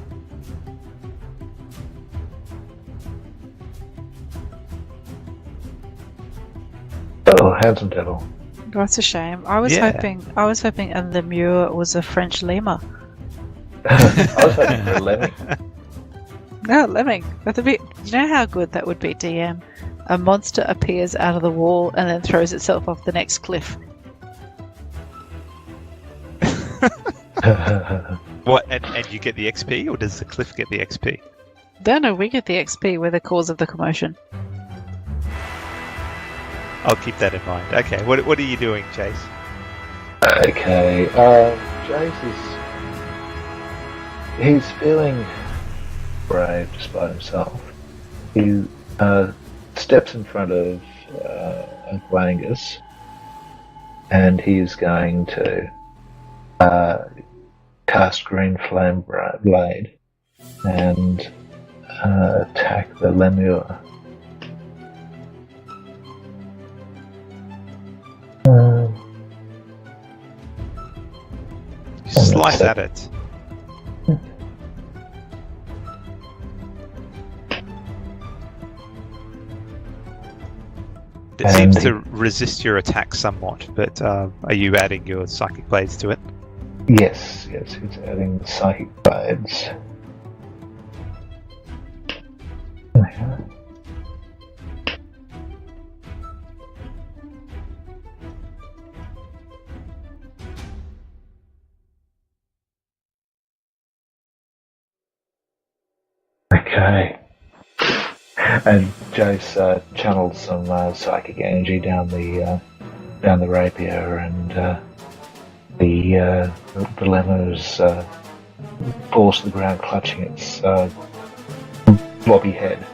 Oh, handsome devil. That's a shame. I was hoping a lemur was a French lemur. I was hoping for a lemming. No, lemming. That's a bit. You know how good that would be, DM? A monster appears out of the wall and then throws itself off the next cliff. What? And you get the XP, or does the cliff get the XP? No, we get the XP. We're the cause of the commotion. I'll keep that in mind. Okay, what are you doing, Jace? Okay, Jace he's feeling brave despite himself. He steps in front of Uncle Angus, and he's going to cast Green Flame Blade and attack the lemur. Slice at it. It seems to resist your attack somewhat, but are you adding your psychic blades to it? Yes, he's adding psychic blades. Okay. And Jace channeled some psychic energy down the rapier, and the lemur's falls to the ground, clutching its blobby head.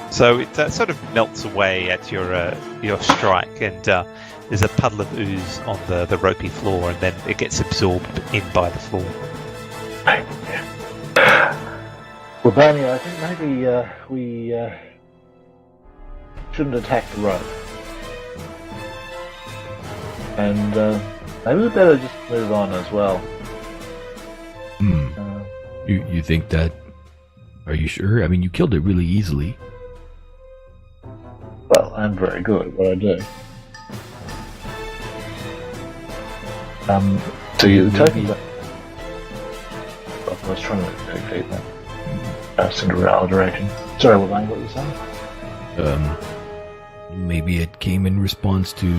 So it sort of melts away at your strike, and there's a puddle of ooze on the ropey floor, and then it gets absorbed in by the floor. Well, Barney, I think maybe we shouldn't attack the rope. And maybe we better just move on as well. You think that... Are you sure? I mean, you killed it really easily. Well, I'm very good at what I do. So you're talking about... I was trying to dictate that. Cinderella direction. Sorry, what were you saying? Maybe it came in response to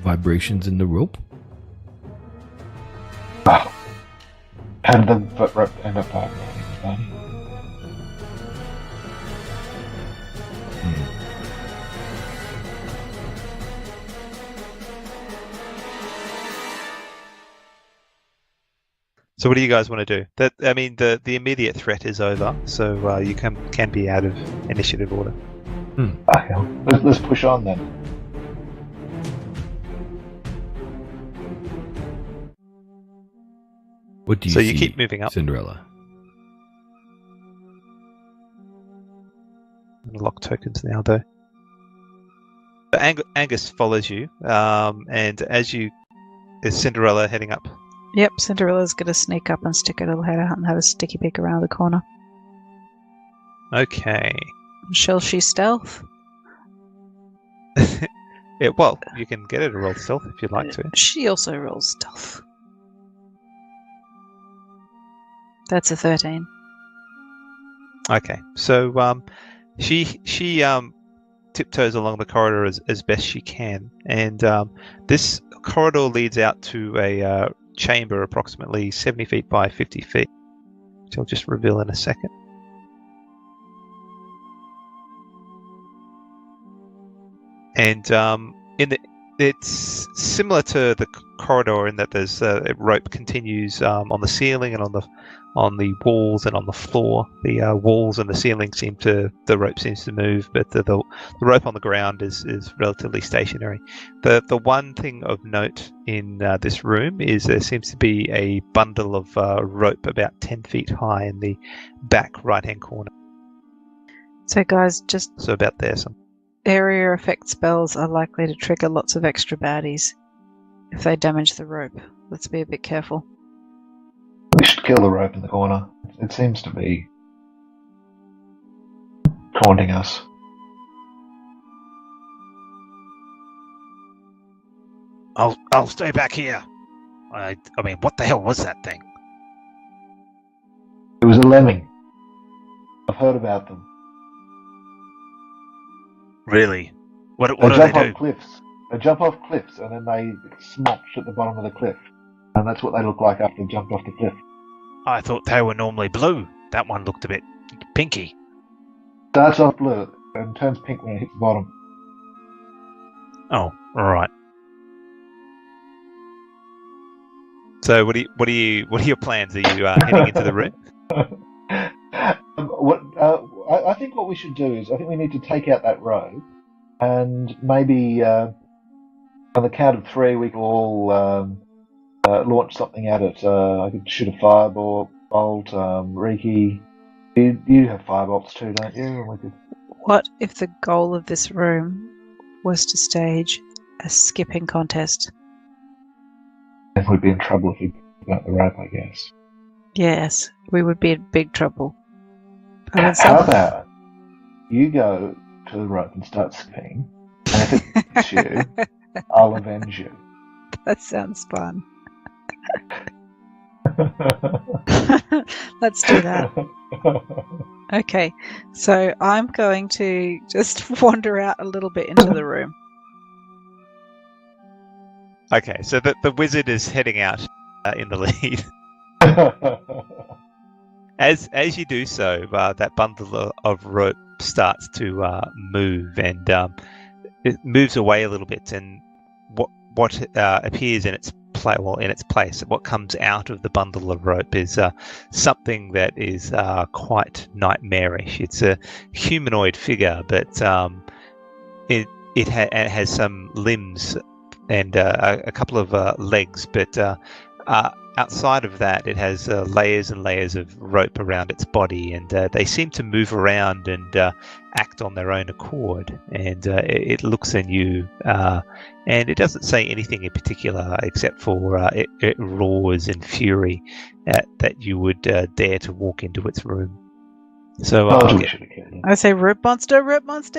vibrations in the rope? Oh. How did the rope end up vibrating? So what do you guys want to do? The immediate threat is over, so you can be out of initiative order. Okay, let's push on then. What do you So see, you keep moving up. Cinderella? Lock tokens now, though. But Angus follows you, and is Cinderella heading up? Yep, Cinderella's going to sneak up and stick her little head out and have a sticky peek around the corner. Okay. Shall she stealth? Well, you can get her to roll stealth if you'd like to. She also rolls stealth. That's a 13. Okay, so she tiptoes along the corridor as best she can, and this corridor leads out to a chamber approximately 70 feet by 50 feet, which I'll just reveal in a second. And it's similar to the corridor in that there's a rope continues on the ceiling and on the walls and on the floor. The walls and the ceiling the rope seems to move, but the rope on the ground is relatively stationary. The one thing of note in this room is there seems to be a bundle of rope about 10 feet high in the back right-hand corner. So guys, so about there. Area effect spells are likely to trigger lots of extra baddies if they damage the rope. Let's be a bit careful. We should kill the rope in the corner. It seems to be taunting us. I'll stay back here. I mean, what the hell was that thing? It was a lemming. I've heard about them. Really? What They do they jump do? off cliffs. They jump off cliffs and then they smotch at the bottom of the cliff. And that's what they look like after they jumped off the cliff. I thought they were normally blue. That one looked a bit pinky. Starts off blue and turns pink when it hits the bottom. Oh, all right. So what are your plans? Are you heading into the room? I think what we should do is I think we need to take out that rope and maybe on the count of 3 we can all launch something at it. I could shoot a firebolt. Riki, you have firebolts too, don't you? And we could... What if the goal of this room was to stage a skipping contest? Then we'd be in trouble if we got the rope, I guess. Yes, we would be in big trouble. How about you go to the rope and start skipping, and if it hits you, I'll avenge you. That sounds fun. Let's do that. Okay, so I'm going to just wander out a little bit into the room. Okay, so the wizard is heading out in the lead. As you do so, that bundle of rope starts to move, and it moves away a little bit. And what appears in its place, what comes out of the bundle of rope is something that is quite nightmarish. It's a humanoid figure, but it has some limbs and a couple of legs, but outside of that, it has layers and layers of rope around its body, and they seem to move around and act on their own accord. And it looks at you, and it doesn't say anything in particular, except for it roars in fury that you would dare to walk into its room. So I say, rope monster,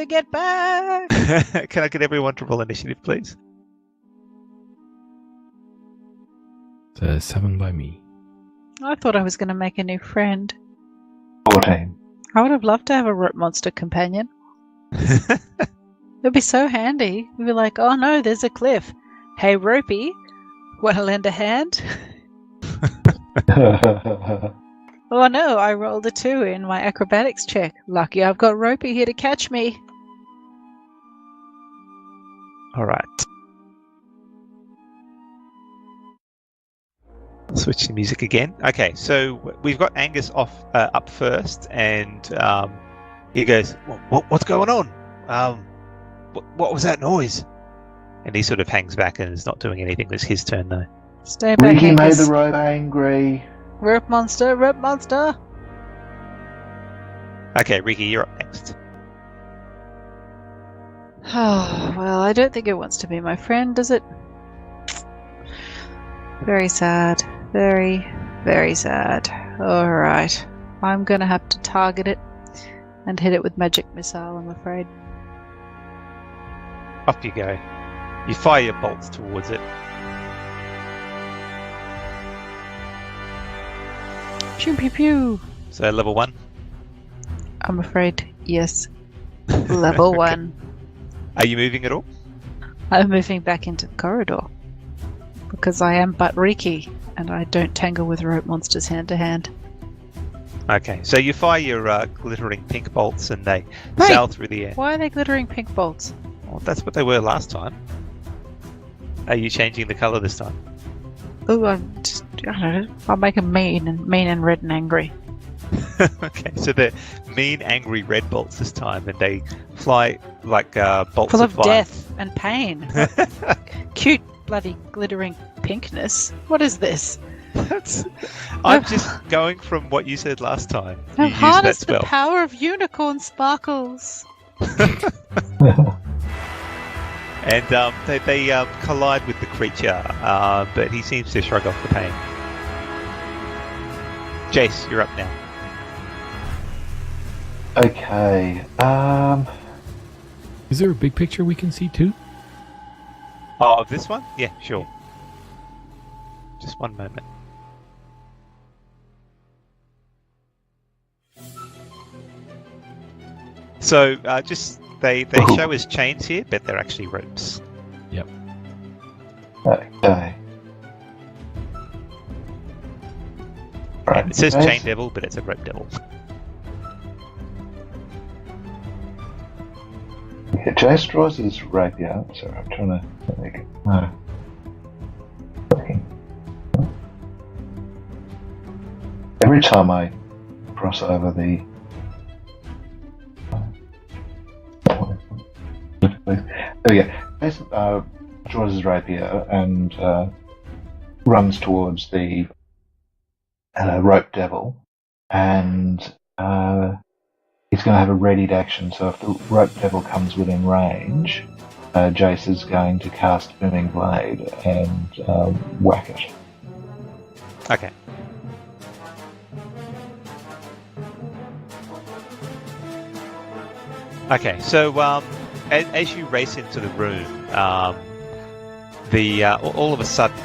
get back! Can I get everyone to roll initiative, please? 7 by me. I thought I was going to make a new friend. 14. I would have loved to have a rope monster companion. It'd be so handy. We'd be like, oh no, there's a cliff. Hey, Ropey, want to lend a hand? Oh no, I rolled a 2 in my acrobatics check. Lucky I've got Ropey here to catch me. All right. Switch the music again. Okay, so we've got Angus up first, and he goes, "What's going on? What was that noise?" And he sort of hangs back and is not doing anything. It's his turn though. Stay back, Ricky made Angus. the rope angry. Rope monster, rope monster. Okay, Ricky, you're up next. Oh, well, I don't think it wants to be my friend, does it? Very sad. Very, very sad. Alright. I'm gonna have to target it and hit it with magic missile, I'm afraid. Off you go. You fire your bolts towards it. Pew pew pew! So level 1. I'm afraid, yes. Level Okay. 1. Are you moving at all? I'm moving back into the corridor. Because I am but Riki, and I don't tangle with rope monsters hand to hand. Okay, so you fire your glittering pink bolts and they Wait. sail through the air. Why are they glittering pink bolts? Well, that's what they were last time. Are you changing the colour this time? Oh, I don't know. I'll make them mean and red and angry. Okay, so they're mean, angry red bolts this time, and they fly like bolts Full of fire. death and pain. Cute, bloody, glittering pinkness. What is this? I'm just going from what you said last time. You I've used that harnessed the spell. power of unicorn sparkles. And they collide with the creature, but he seems to shrug off the pain. Jace, you're up now. Okay. Is there a big picture we can see too? Oh, of this one? Yeah, sure. Just one moment. So, they show us chains here, but they're actually ropes. Okay. Right. And it says Jace- chain devil, but it's a rope devil. Okay, Jace draws his rapier. Sorry, I'm trying to make it. No. Okay. Every time I cross over the. There we go. Jace draws his rapier and runs towards the rope devil, and he's going to have a readied action. So if the rope devil comes within range, Jace is going to cast Booming Blade and whack it. Okay. Okay, so as you race into the room, all of a sudden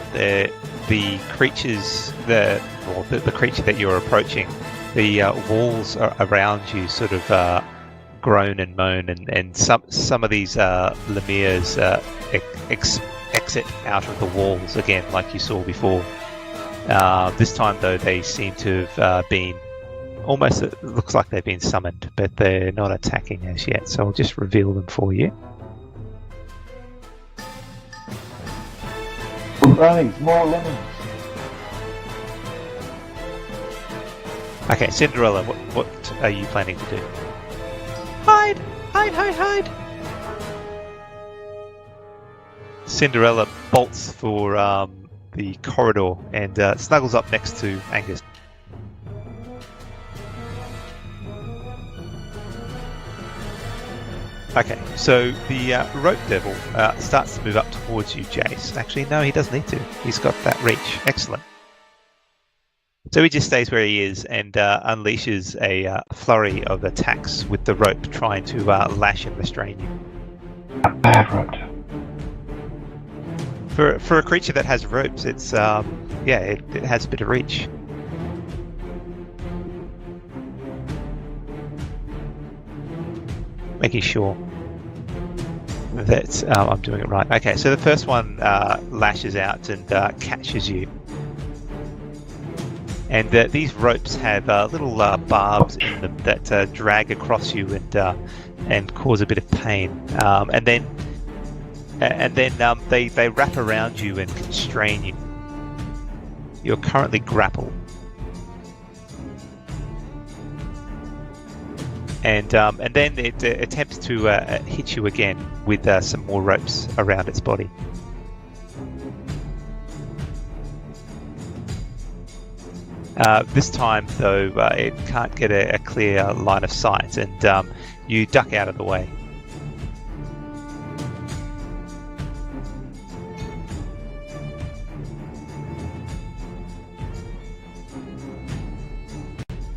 the creatures, the creature that you're approaching, the walls around you sort of groan and moan, and some of these Lemire's exit out of the walls again, like you saw before. This time, though, they seem to have been almost. It looks like they've been summoned, but they're not attacking as yet. So I'll just reveal them for you. Right, more lemons. Okay, Cinderella, what are you planning to do? Hide! Hide, hide, hide! Cinderella bolts for the corridor and snuggles up next to Angus. Okay, so the rope devil starts to move up towards you, Jace. Actually, no, he doesn't need to. He's got that reach. Excellent. So he just stays where he is and unleashes a flurry of attacks with the rope, trying to lash and restrain you. A bad rope devil. For a creature that has ropes, it's it has a bit of reach. Making sure that I'm doing it right. Okay, so the first one lashes out and catches you. And these ropes have little barbs in them that drag across you and cause a bit of pain. And then they wrap around you and constrain you. You're currently grappled. And then it attempts to hit you again with some more ropes around its body. This time, though, it can't get a clear line of sight, and you duck out of the way.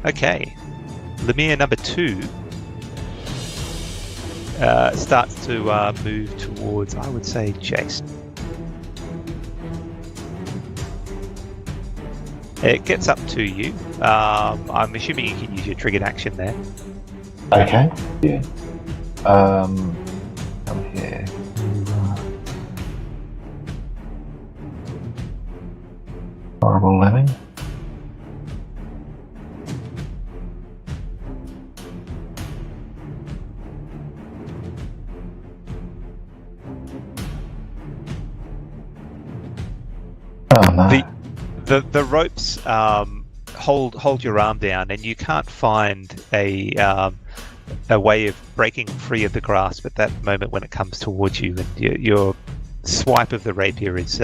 Okay, Lemire number 2 starts to move towards, I would say, Jason. It gets up to you. I'm assuming you can use your triggered action there. Okay. Yeah. Come here. Horrible lemming. Oh no. The ropes hold your arm down, and you can't find a way of breaking free of the grasp at that moment when it comes towards you, and your swipe of the rapier is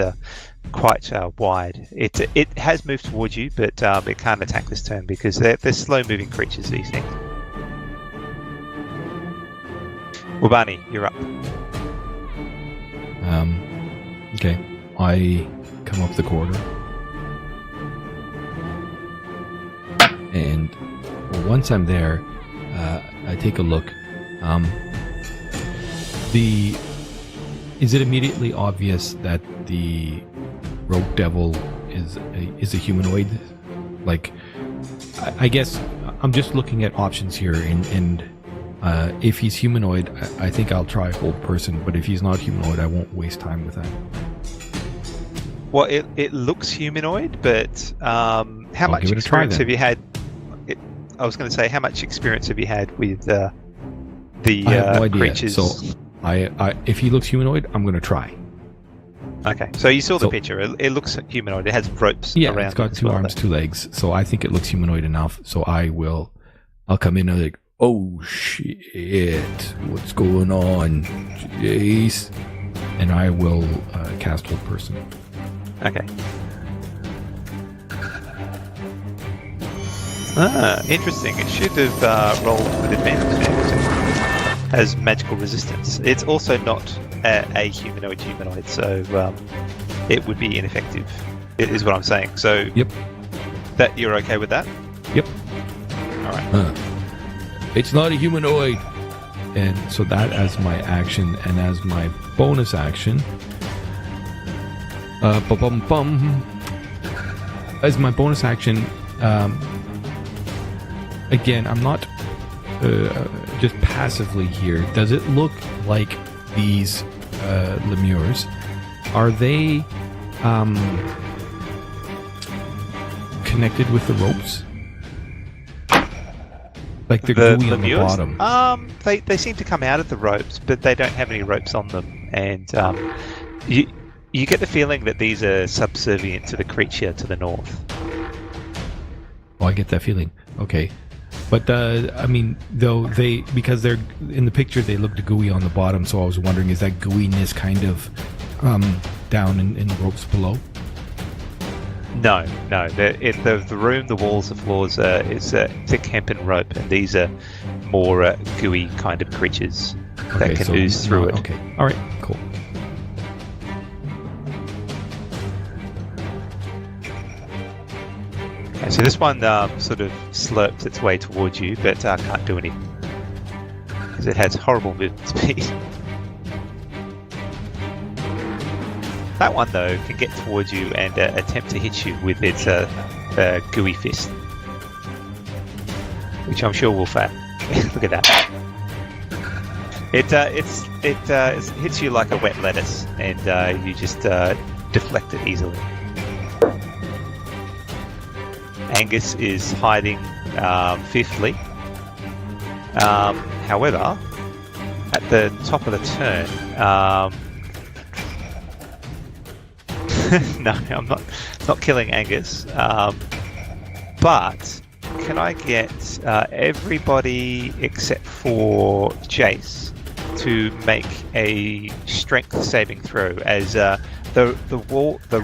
quite wide. It has moved towards you, but it can't attack this turn because they're slow-moving creatures, these things. Wabani, you're up. Okay, I come up the corridor. And once I'm there, I take a look. Is it immediately obvious that the rogue devil is a humanoid? Like, I guess I'm just looking at options here, and if he's humanoid, I think I'll try whole person. But if he's not humanoid, I won't waste time with that. Well, it looks humanoid, but how much experience have you had? I was going to say, how much experience have you had with I have no idea. creatures? So, if he looks humanoid, I'm going to try. Okay, so you saw the picture. It looks humanoid. It has ropes around. Yeah, it's got 2 arms, 2 legs. So I think it looks humanoid enough. So I'll come in and like, oh shit, what's going on? Jeez. And I will cast whole person. Okay. Interesting. It should have rolled with advantage now. It has magical resistance. It's also not a humanoid, so it would be ineffective, is what I'm saying. So, yep. That you're okay with that? Yep. All right. It's not a humanoid. And so that as my action, and as my bonus action, as my bonus action, again, I'm not just passively here. Does it look like these lemures, are they connected with the ropes? Like they're gooey on the bottom. They seem to come out of the ropes, but they don't have any ropes on them, and you get the feeling that these are subservient to the creature to the north. Oh, I get that feeling. Okay. But, I mean, though, because they're, in the picture, they looked gooey on the bottom, so I was wondering, is that gooiness kind of down in the ropes below? No. The room, the walls, the floors is thick hempen rope, and these are more gooey kind of creatures that can ooze through it. Okay. All right. Cool. Okay, so this one sort of slurps its way towards you, but can't do anything because it has horrible movement speed. That one, though, can get towards you and attempt to hit you with its gooey fist, which I'm sure will fail. Look at that. It hits you like a wet lettuce, and you just deflect it easily. Angus is hiding fifthly. However, at the top of the turn, no, I'm not it's not killing Angus. But can I get everybody except for Jace to make a strength saving throw as the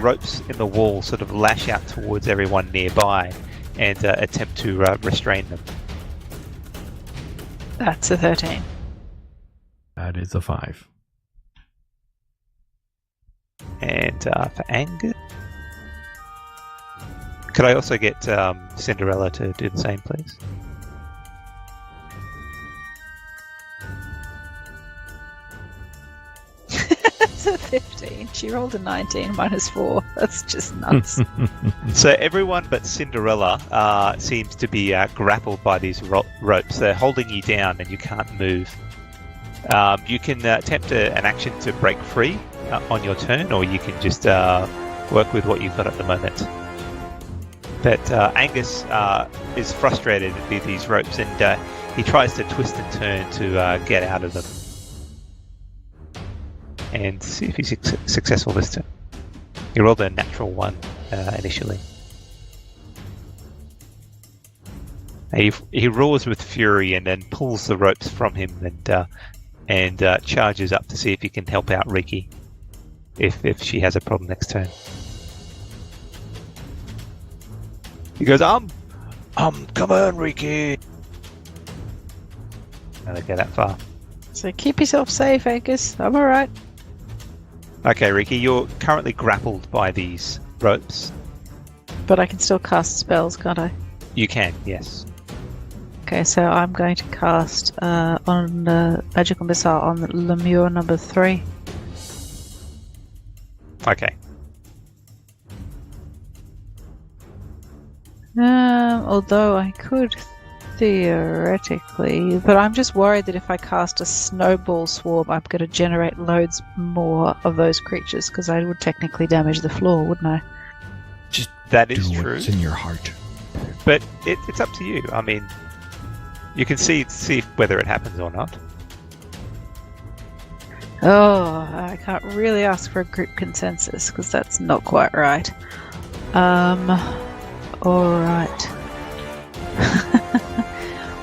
ropes in the wall sort of lash out towards everyone nearby and attempt to restrain them? That's a 13. That is a 5. And for Angus, could I also get Cinderella to do the same, please? That's a 15. She rolled a 19 minus 4. That's just nuts. So everyone but Cinderella seems to be grappled by these ropes. They're holding you down and you can't move. You can attempt an action to break free on your turn, or you can just work with what you've got at the moment. But Angus is frustrated with these ropes, and he tries to twist and turn to get out of them. And see if he's successful this turn. He rolled a natural 1 initially. He roars with fury and then pulls the ropes from him and charges up to see if he can help out Riki if she has a problem next turn. He goes, come on, Riki. I don't get that far. So keep yourself safe, Angus. I'm alright. Okay, Riki, you're currently grappled by these ropes. But I can still cast spells, can't I? You can, yes. Okay, so I'm going to cast on Magical Missile on Lemure number 3. Okay. Although I could theoretically, but I'm just worried that if I cast a snowball swarm, I'm going to generate loads more of those creatures, because I would technically damage the floor, wouldn't I? Just that is do true. What's in your heart. But it's up to you. I mean, you can see whether it happens or not. Oh, I can't really ask for a group consensus, because that's not quite right. Alright.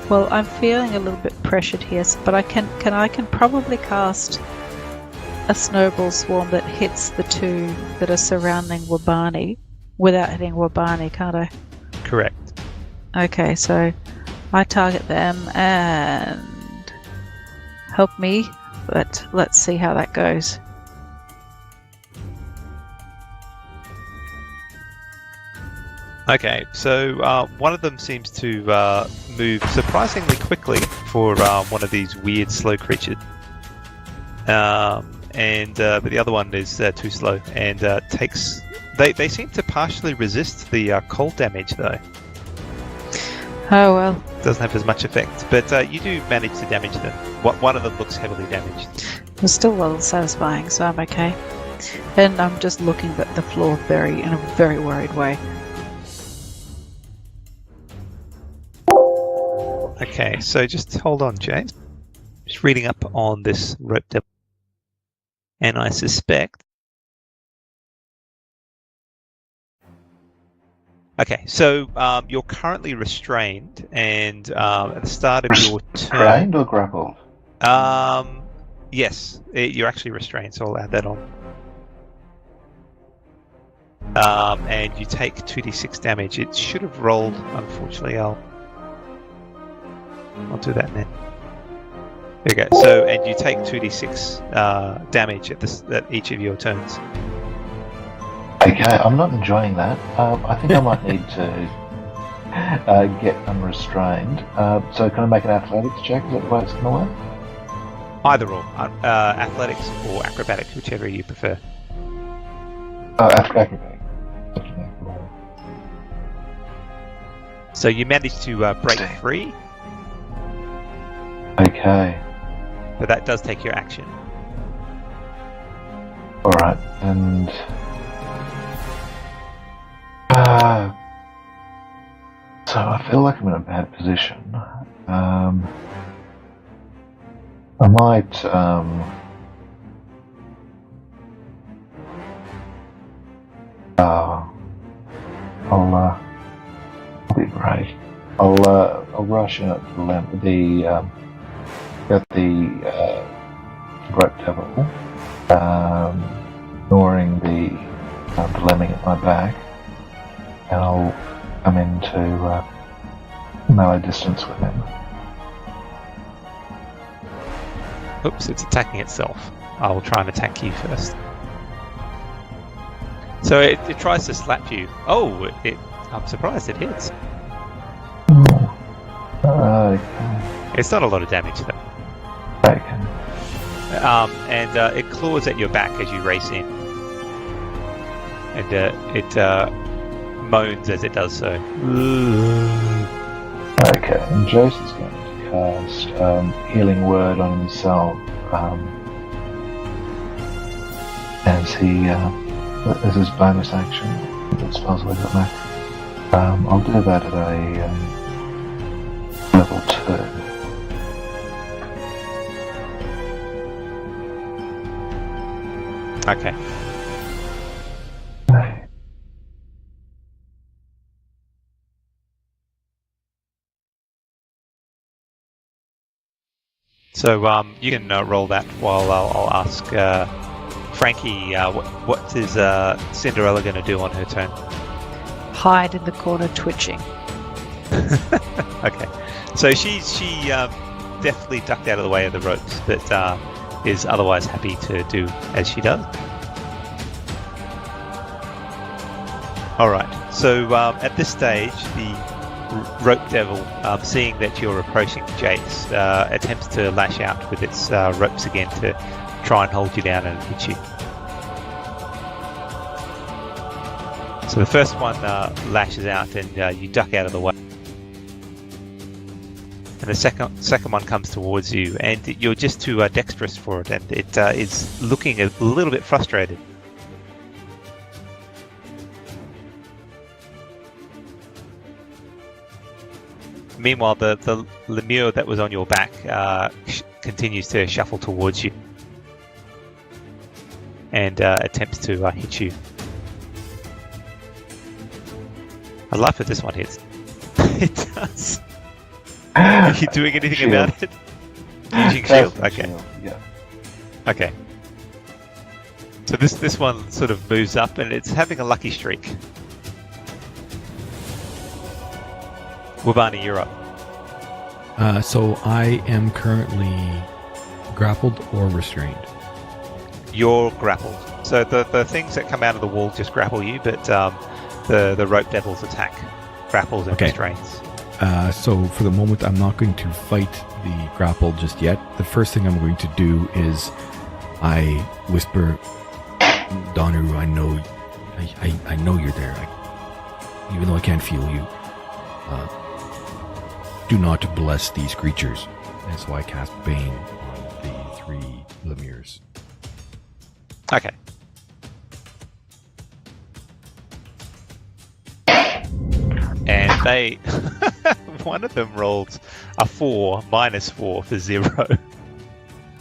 Well, I'm feeling a little bit pressured here, but I can probably cast a snowball swarm that hits the two that are surrounding Wabani without hitting Wabani, can't I? Correct. Okay, so I target them and help me, but let's see how that goes. Okay, so one of them seems to move surprisingly quickly for one of these weird slow creatures, but the other one is too slow and takes. They seem to partially resist the cold damage though. Oh well. Doesn't have as much effect, but you do manage to damage them. One of them looks heavily damaged. It's still well satisfying, so I'm okay. And I'm just looking at the floor in a very worried way. Okay, so just hold on, James. Just reading up on this rope devil. And I suspect... Okay, so you're currently restrained, and at the start of your turn... Restrained or grappled? Yes, you're actually restrained, so I'll add that on. And you take 2d6 damage. It should have rolled, unfortunately. I'll do that then. There you go. So, and you take 2d6 damage at each of your turns. Okay, I'm not enjoying that. I think I might need to get unrestrained. So can I make an athletics check? Is that the way it's going to work? Either or. Athletics or acrobatics, whichever you prefer. Acrobatics. So you managed to break free. Okay. But that does take your action. Alright, and... so I feel like I'm in a bad position. I might... I'll be brave. I'll rush in at the rope devil, ignoring the lemming at my back, and I'll come into melee distance with him. Oops, it's attacking itself. I'll try and attack you first. So it tries to slap you. Oh, I'm surprised it hits. It's not a lot of damage though. Okay. And it claws at your back as you race in. And it moans as it does so. Okay, and Jace is going to cast Healing Word on himself as his bonus action. That spells like that now. I'll do that at a level 2. Okay. So you can roll that while I'll ask Frankie what is Cinderella going to do on her turn? Hide in the corner twitching. Okay. So she definitely ducked out of the way of the ropes, but is otherwise happy to do as she does. Alright, so at this stage, the rope devil, seeing that you're approaching Jace, attempts to lash out with its ropes again to try and hold you down and hit you. So the first one lashes out and you duck out of the way. And the second one comes towards you, and you're just too dexterous for it, and it is looking a little bit frustrated. Meanwhile, the lemure that was on your back continues to shuffle towards you and attempts to hit you. I'd love if this one hits. It does. Are you doing anything Shield. about it? Using shield? Okay. Shield, yeah. Okay. So this one sort of moves up and it's having a lucky streak. Wabani, you're up. So I am currently grappled or restrained. You're grappled. So the things that come out of the wall just grapple you, but the rope devils attack grapples and restraints. So for the moment, I'm not going to fight the grapple just yet. The first thing I'm going to do is I whisper, Donu, I know you're there. Even though I can't feel you. Do not bless these creatures. And so I cast Bane on the 3 lemures. Okay. And they... one of them rolled a 4 -4 for 0.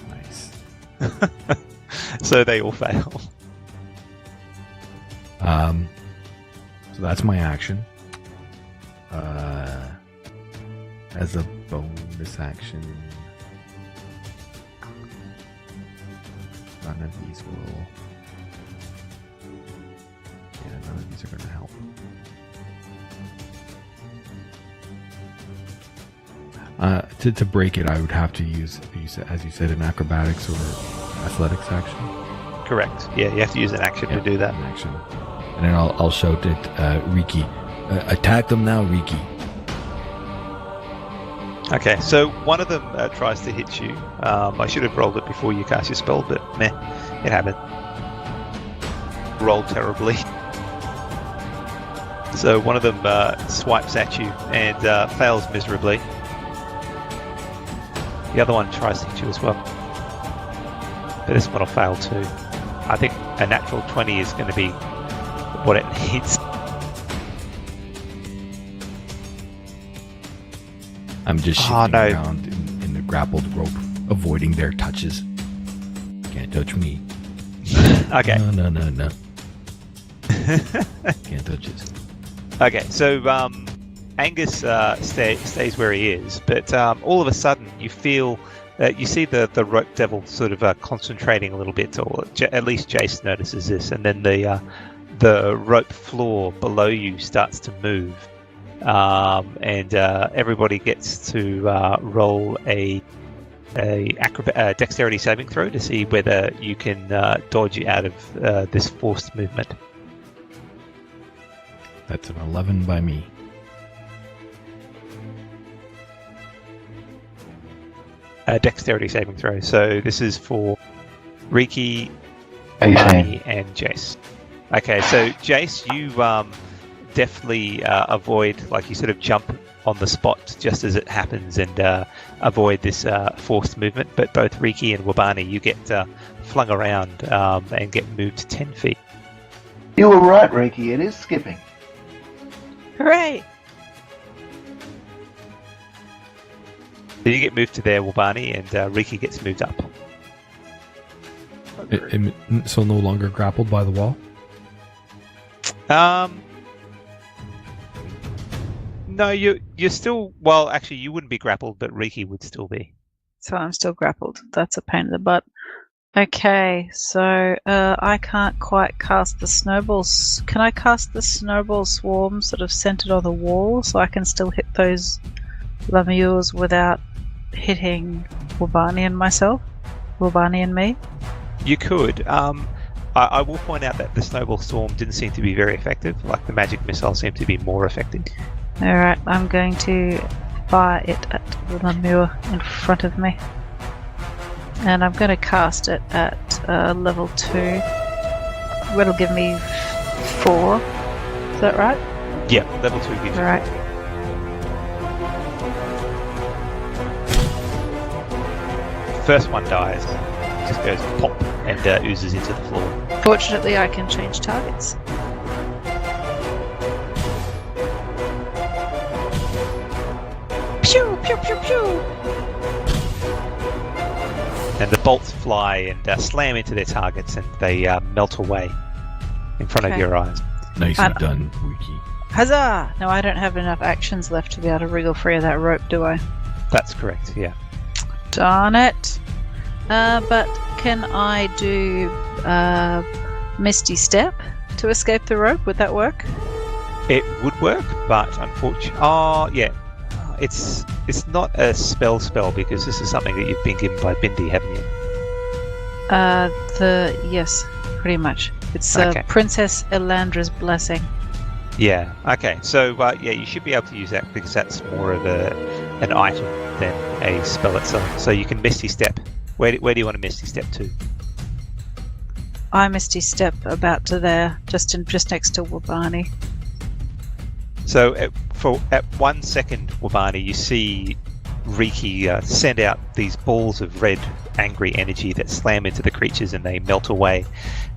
Nice. So they all fail. So that's my action. As a bonus action, none of these will. Yeah, none of these are going to help. To break it, I would have to use, as you said, an acrobatics or athletics action. Correct. Yeah, you have to use an action to do that. An action. And then I'll shout at Riki. Attack them now, Riki. Okay, so one of them tries to hit you. I should have rolled it before you cast your spell, but meh, it happened. Rolled terribly. So one of them swipes at you and fails miserably. The other one tries to hit you as well. But this one will fail too. I think a natural 20 is going to be what it needs. I'm just shifting around in the grappled rope, avoiding their touches. Can't touch me. Okay. No. Can't touch this. Okay, so Angus stays where he is, but all of a sudden you feel you see the rope devil sort of concentrating a little bit, or at least Jace notices this, and then the rope floor below you starts to move, and everybody gets to roll a dexterity saving throw to see whether you can dodge out of this forced movement. That's an 11 by me. Dexterity saving throw. So this is for Riki, 18. Barney, and Jace. Okay, so Jace, you definitely avoid, like you sort of jump on the spot just as it happens and avoid this forced movement. But both Riki and Wabani, you get flung around and get moved 10 feet. You were right, Riki. It is skipping. Hooray! So you get moved to there, Wabani, and Riki gets moved up. So no longer grappled by the wall? No, you're still... Well, actually, you wouldn't be grappled, but Riki would still be. So I'm still grappled. That's a pain in the butt. Okay, so I can't quite cast the snowballs. Can I cast the snowball swarms that have centered on the wall so I can still hit those lemures without hitting Wabani and myself? Wabani and me? You could. I will point out that the snowball storm didn't seem to be very effective. Like the magic missile seemed to be more effective. Alright, I'm going to fire it at the lemure in front of me. And I'm going to cast it at level 2. That'll give me 4. Is that right? Yeah, level 2 gives you. Alright. First one dies. Just goes pop and oozes into the floor. Fortunately, I can change targets. Pew! Pew! Pew! Pew! And the bolts fly and slam into their targets, and they melt away in front of your eyes. Nicely done, Wiki. Huzzah! No, I don't have enough actions left to be able to wriggle free of that rope, do I? That's correct, yeah. Darn it. But can I do Misty Step to escape the rope? Would that work? It would work, but unfortunately... Oh, yeah. It's not a spell because this is something that you've been given by Bindi, haven't you? Yes, pretty much. It's Okay. Princess Elandra's blessing. Yeah, okay. So, yeah, you should be able to use that because that's more of an item than a spell itself. So you can Misty Step. Where do you want to Misty Step to? I Misty Step about to there, just next to Wabani. So at 1 second, Wabani, you see Riki send out these balls of red, angry energy that slam into the creatures and they melt away.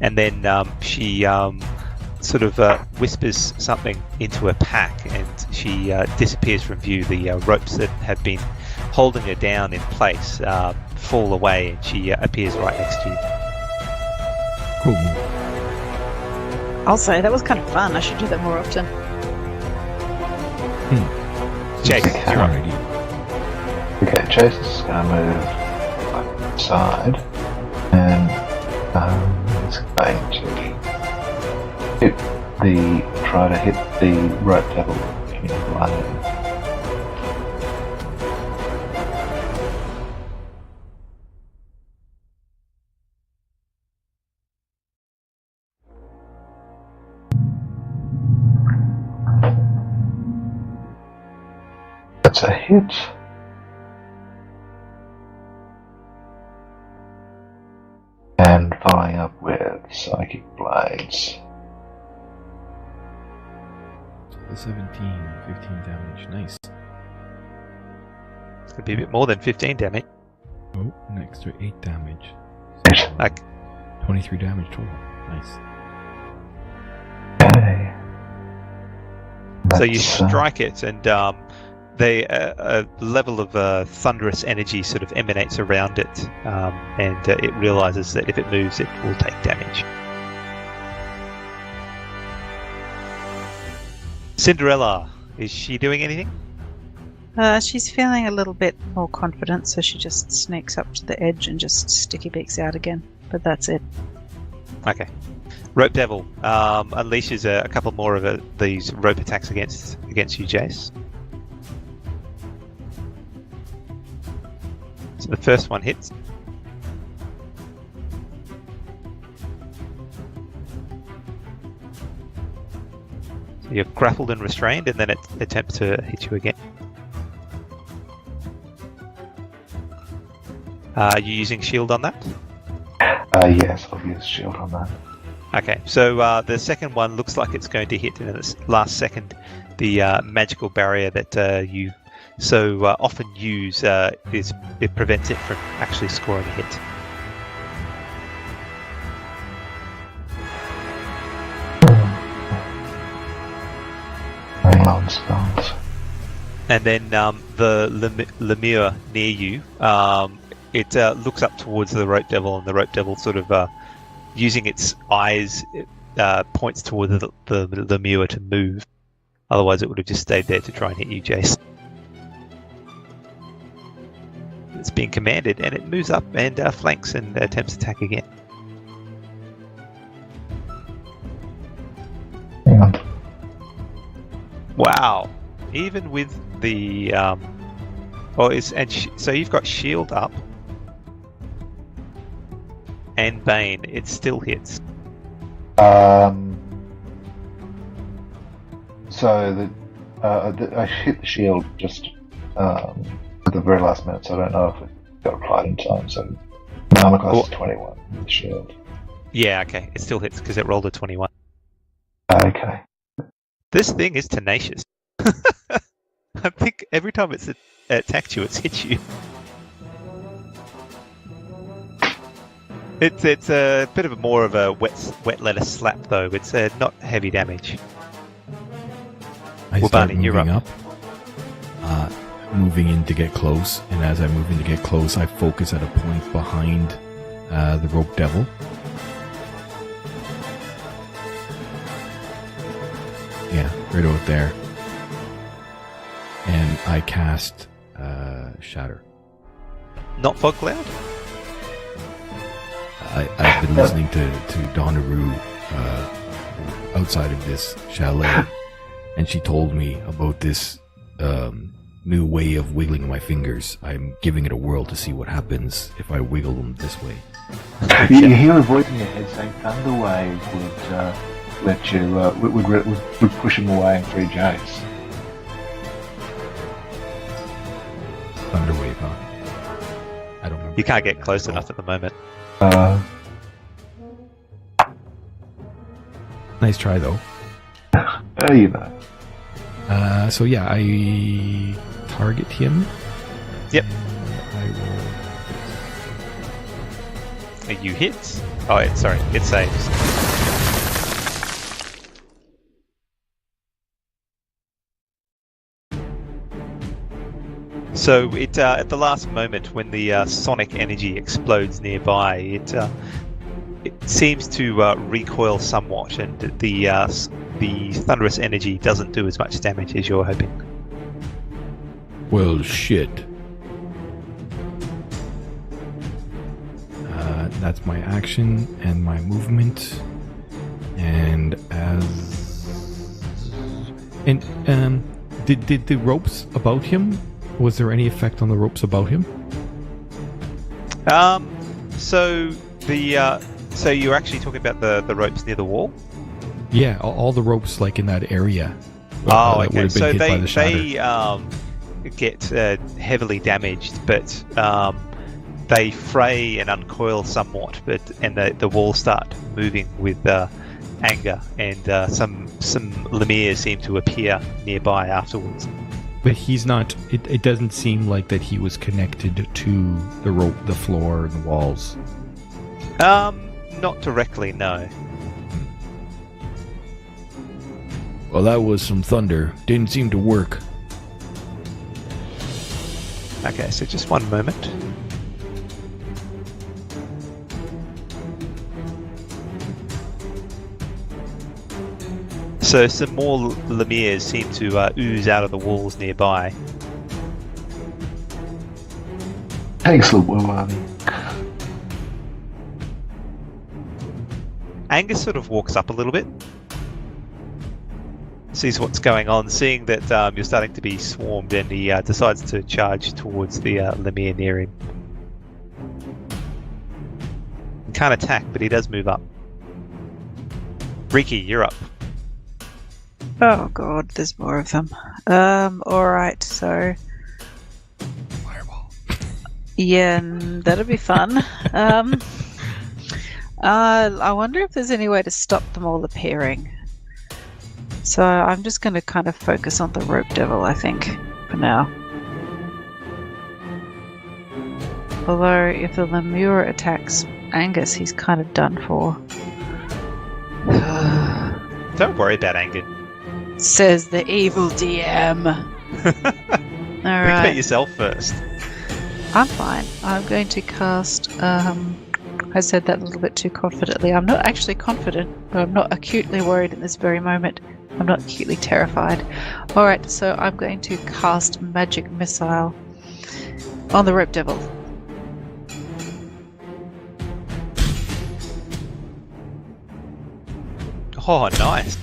And then she sort of whispers something into a pack and she disappears from view. The ropes that have been holding her down in place fall away and she appears right next to you. Cool. I'll say, that was kind of fun. I should do that more often. Jake, you're up. Okay, Chase is going to move outside and it's going to try to hit the rope devil in London. That's a hit. And following up with Psychic Blades. The 17, 15 damage. Nice. It's going to be a bit more than 15 damage. Oh, an extra 8 damage. Like 23 damage total. Nice. Okay. So you strike it, and a level of thunderous energy sort of emanates around it, and it realizes that if it moves, it will take damage. Cinderella, is she doing anything? She's feeling a little bit more confident, so she just sneaks up to the edge and just sticky beaks out again. But that's it. Okay. Rope Devil unleashes a couple more of these rope attacks against you, Jace. So the first one hits. So you're grappled and restrained, and then it attempts to hit you again. Are you using shield on that? Yes, I'll use shield on that. Okay, so the second one looks like it's going to hit in the last second. The magical barrier that you so often use it prevents it from actually scoring a hit. Very long spells. And then the lemure near you, it looks up towards the rope devil, and the rope devil sort of using its eyes points towards the lemure to move. Otherwise it would have just stayed there to try and hit you, Jace. It's being commanded, and it moves up and flanks and attempts attack again. Hang on. Wow! Even with the so you've got shield up and Bane, it still hits. So I hit the shield just at the very last minute, so I don't know if it got applied in time. So my armor class is 21 with the shield. Yeah, okay, it still hits because it rolled a 21. Okay. This thing is tenacious. I think every time it's attacked you, it's hit you. It's a bit of more of a wet lettuce slap though. It's not heavy damage. I start moving up, moving in to get close, and as I move in to get close, I focus at a point behind the rope devil. Yeah, right out there. And I cast Shatter. Not Fog Cloud? I've been listening to Donnaroo outside of this chalet, and she told me about this new way of wiggling my fingers. I'm giving it a whirl to see what happens if I wiggle them this way. You hear a voice in your head saying Thunder Wave would let you would push him away and free Jace. Thunderwave, huh? I don't remember. You can't get close enough at the moment. Nice try though. You know. So yeah, I target him. Yep. I will. You hit? Oh, sorry, it saves. So it at the last moment when the sonic energy explodes nearby, it seems to recoil somewhat, and the thunderous energy doesn't do as much damage as you're hoping. Well, shit. That's my action and my movement, and did the ropes about him? Was there any effect on the ropes about him? So you're actually talking about the ropes near the wall? Yeah, all the ropes like in that area. Oh, that would okay. have been So hit by the shatter. they get heavily damaged, but they fray and uncoil somewhat, and the walls start moving with anger, and some lemires seem to appear nearby afterwards. But he's not. It doesn't seem like that he was connected to the rope, the floor, and the walls. Not directly, no. Well, that was some thunder. Didn't seem to work. Okay, so just one moment. So some more Lemire's seem to ooze out of the walls nearby. Excellent work, Arnie. Angus sort of walks up a little bit, sees what's going on, seeing that you're starting to be swarmed, and he decides to charge towards the Lemire near him. He can't attack, but he does move up. Riki, you're up. Oh god, there's more of them. Alright, so... Fireball. Yeah, that'll be fun. I wonder if there's any way to stop them all appearing. So I'm just going to kind of focus on the rope devil, I think, for now. Although if the Lemure attacks Angus, he's kind of done for. Don't worry about Angus. Says the evil DM. Think Alright. about yourself first. I'm fine. I'm going to cast... I said that a little bit too confidently. I'm not actually confident, but I'm not acutely worried in this very moment. I'm not acutely terrified. Alright, so I'm going to cast Magic Missile on the Rope Devil. Oh, nice.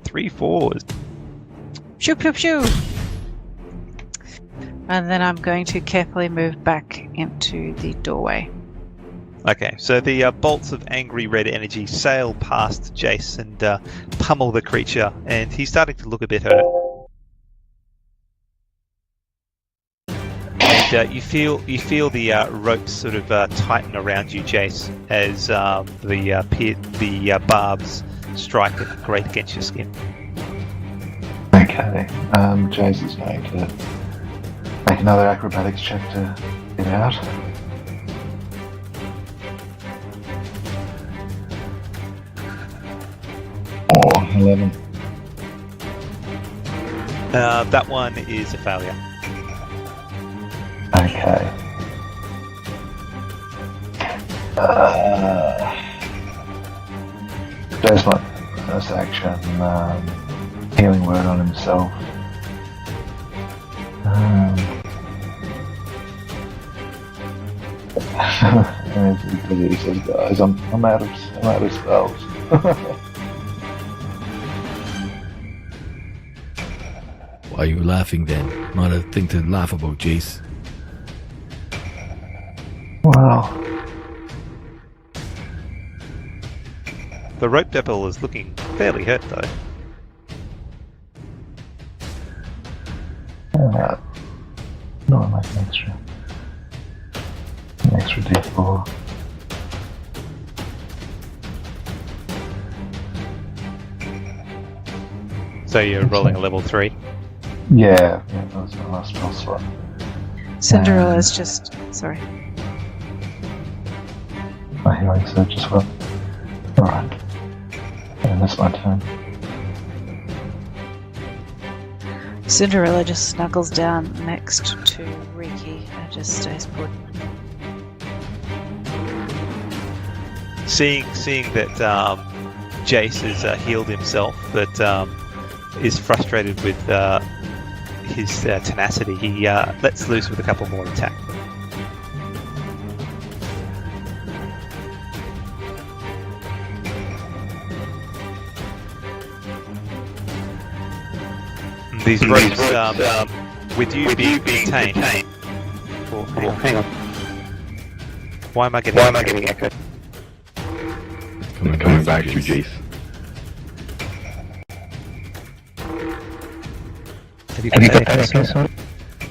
3 4s. Shoo, shoo, shoo! And then I'm going to carefully move back into the doorway. Okay, so the bolts of angry red energy sail past Jace and pummel the creature, and he's starting to look a bit hurt. And you feel the ropes sort of tighten around you, Jace, as the barbs strike and grate against your skin. Okay, Jace is going to make another acrobatics check to get out. Oh, 11. That one is a failure. Okay. Jace might first action, healing word on himself. And he says, guys, I'm out of spells. Why are you laughing then? Not a thing to laugh about, Jace. Wow. The rope devil is looking fairly hurt, though. No, I like an extra D4. So you're rolling a level 3. Yeah, that was my last spell slot. Cinderella's just... Sorry. My healing surge as well. Alright. And that's my turn. Cinderella just snuggles down next to Riki and just stays put. Seeing that Jace has healed himself, but is frustrated with his tenacity, he lets loose with a couple more attacks. These ropes, with you being detained. Oh, hang on. Why am I getting echoed? Coming back to Jace. Have you got that?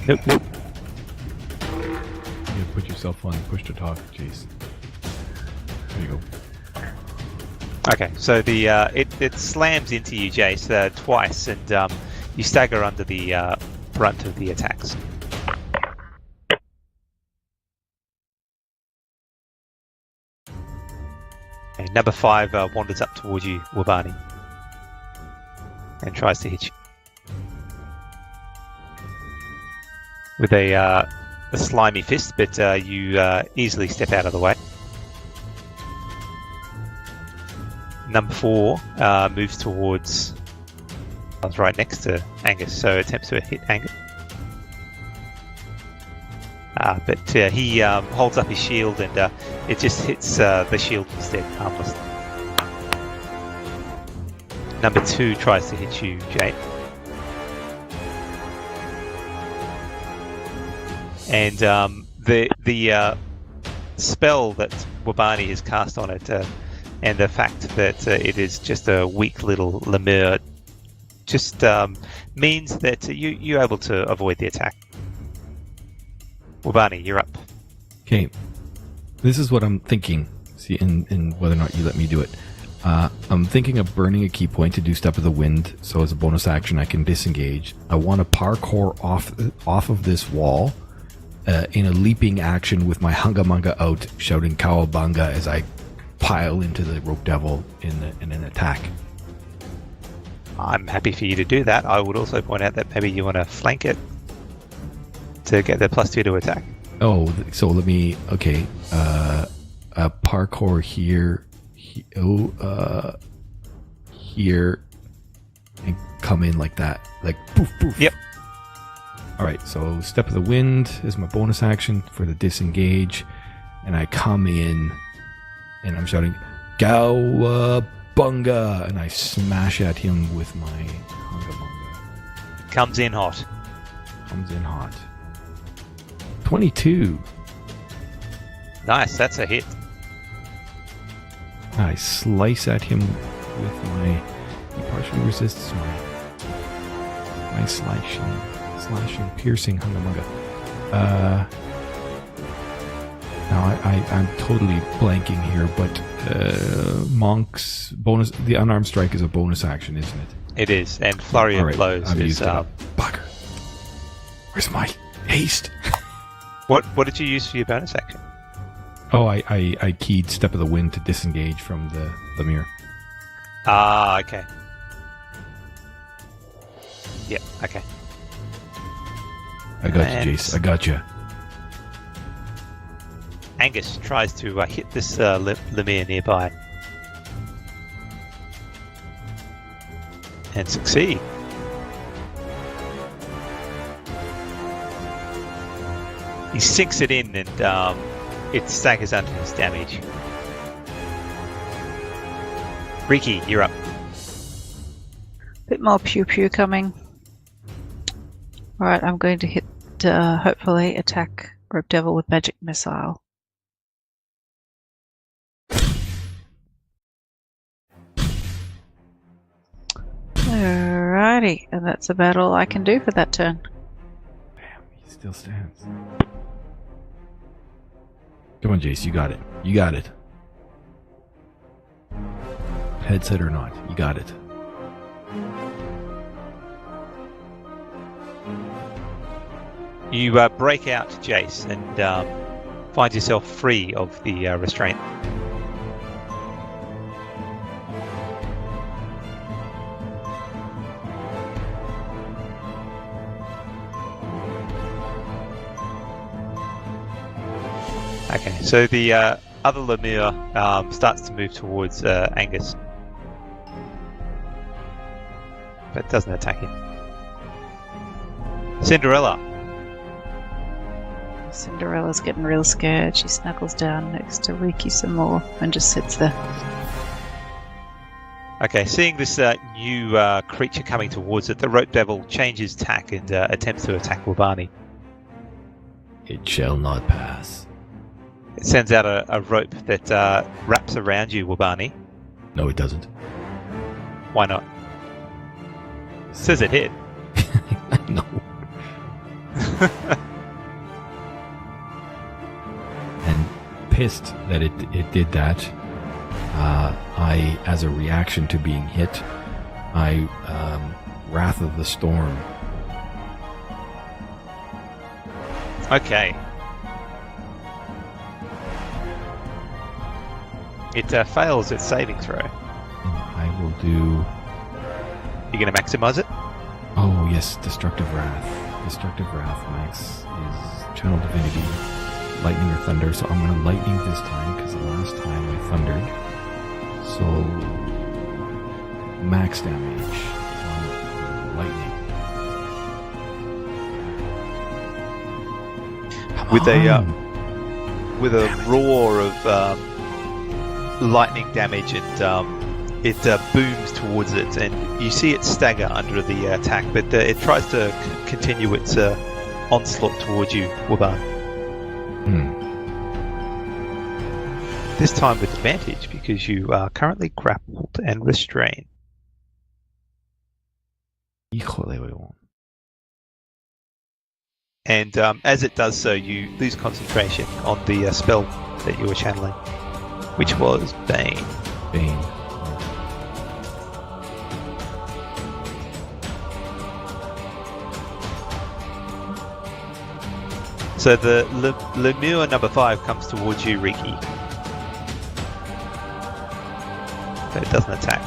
Nope. You put yourself on push to talk, Jace. There you go. Okay, so the it slams into you, Jace, twice, and you stagger under the brunt of the attacks. Okay, number 5 wanders up towards you, Wabani, and tries to hit you with a slimy fist, but you easily step out of the way. Number 4 moves towards I was right next to Angus, so attempts to hit Angus. But he holds up his shield and it just hits the shield instead, harmless. Number 2 tries to hit you, Jane. And the spell that Wabani has cast on it, and the fact that it is just a weak little lemur, just means that you're able to avoid the attack. Wabani, you're up. Okay, this is what I'm thinking. See, in whether or not you let me do it. I'm thinking of burning a key point to do Step of the Wind, so as a bonus action I can disengage. I want to parkour off of this wall in a leaping action with my Hunga Munga out, shouting Cowabunga as I pile into the Rope Devil in an attack. I'm happy for you to do that. I would also point out that maybe you want to flank it to get the +2 to attack. Oh, so let me... Okay. Parkour here... here... and come in like that. Like, poof, poof. Yep. Alright, so Step of the Wind is my bonus action for the disengage. And I come in... and I'm shouting, Cowabunga! And I smash at him with my Hunga Bunga. Comes in hot. Comes in hot. 22. Nice, that's a hit. I slice at him with my... He partially resists my slashing, piercing Hunga Munga. Now I'm totally blanking here, but Monk's bonus... The unarmed strike is a bonus action, isn't it? It is, and Flurry of Blows I've is... used it up. Bugger. Where's my haste? What did you use for your bonus action? Oh, I keyed Step of the Wind to disengage from the mirror. Ah, okay. Yep, okay. I got you, Jace. I got you. Angus tries to hit this lemire nearby. And succeed. He sinks it in and it staggers under his damage. Riki, you're up. Bit more pew pew coming. Alright, I'm going to hit, hopefully attack Rope Devil with Magic Missile. Alrighty, and that's about all I can do for that turn. Damn, he still stands. Come on, Jace, you got it. You got it. Headset or not, you got it. You break out, Jace, and find yourself free of the restraint. Okay, so the other lemure starts to move towards Angus, but doesn't attack him. Cinderella. Cinderella's getting real scared. She snuggles down next to Riki some more and just sits there. Okay, seeing this new creature coming towards it, the Rope Devil changes tack and attempts to attack Wabani. It shall not pass. It sends out a rope that wraps around you, Wabani. No, it doesn't. Why not? It says it hit. No. And pissed that it did that, I, as a reaction to being hit, I Wrath of the Storm. Okay. It fails its saving throw. I will do... You're going to maximize it? Oh, yes, Destructive Wrath. Destructive Wrath max is Channel Divinity, Lightning or Thunder, so I'm going to Lightning this time, because the last time I Thundered. So, max damage on lightning. With a roar of lightning damage, and it booms towards it, and you see it stagger under the attack, but it tries to continue its onslaught towards you, Waban. This time with advantage, because you are currently grappled and restrained. Híjole, And as it does so, you lose concentration on the spell that you were channeling, which was Bane. Bane. So the Lemure number 5 comes towards you, Riki. But it doesn't attack.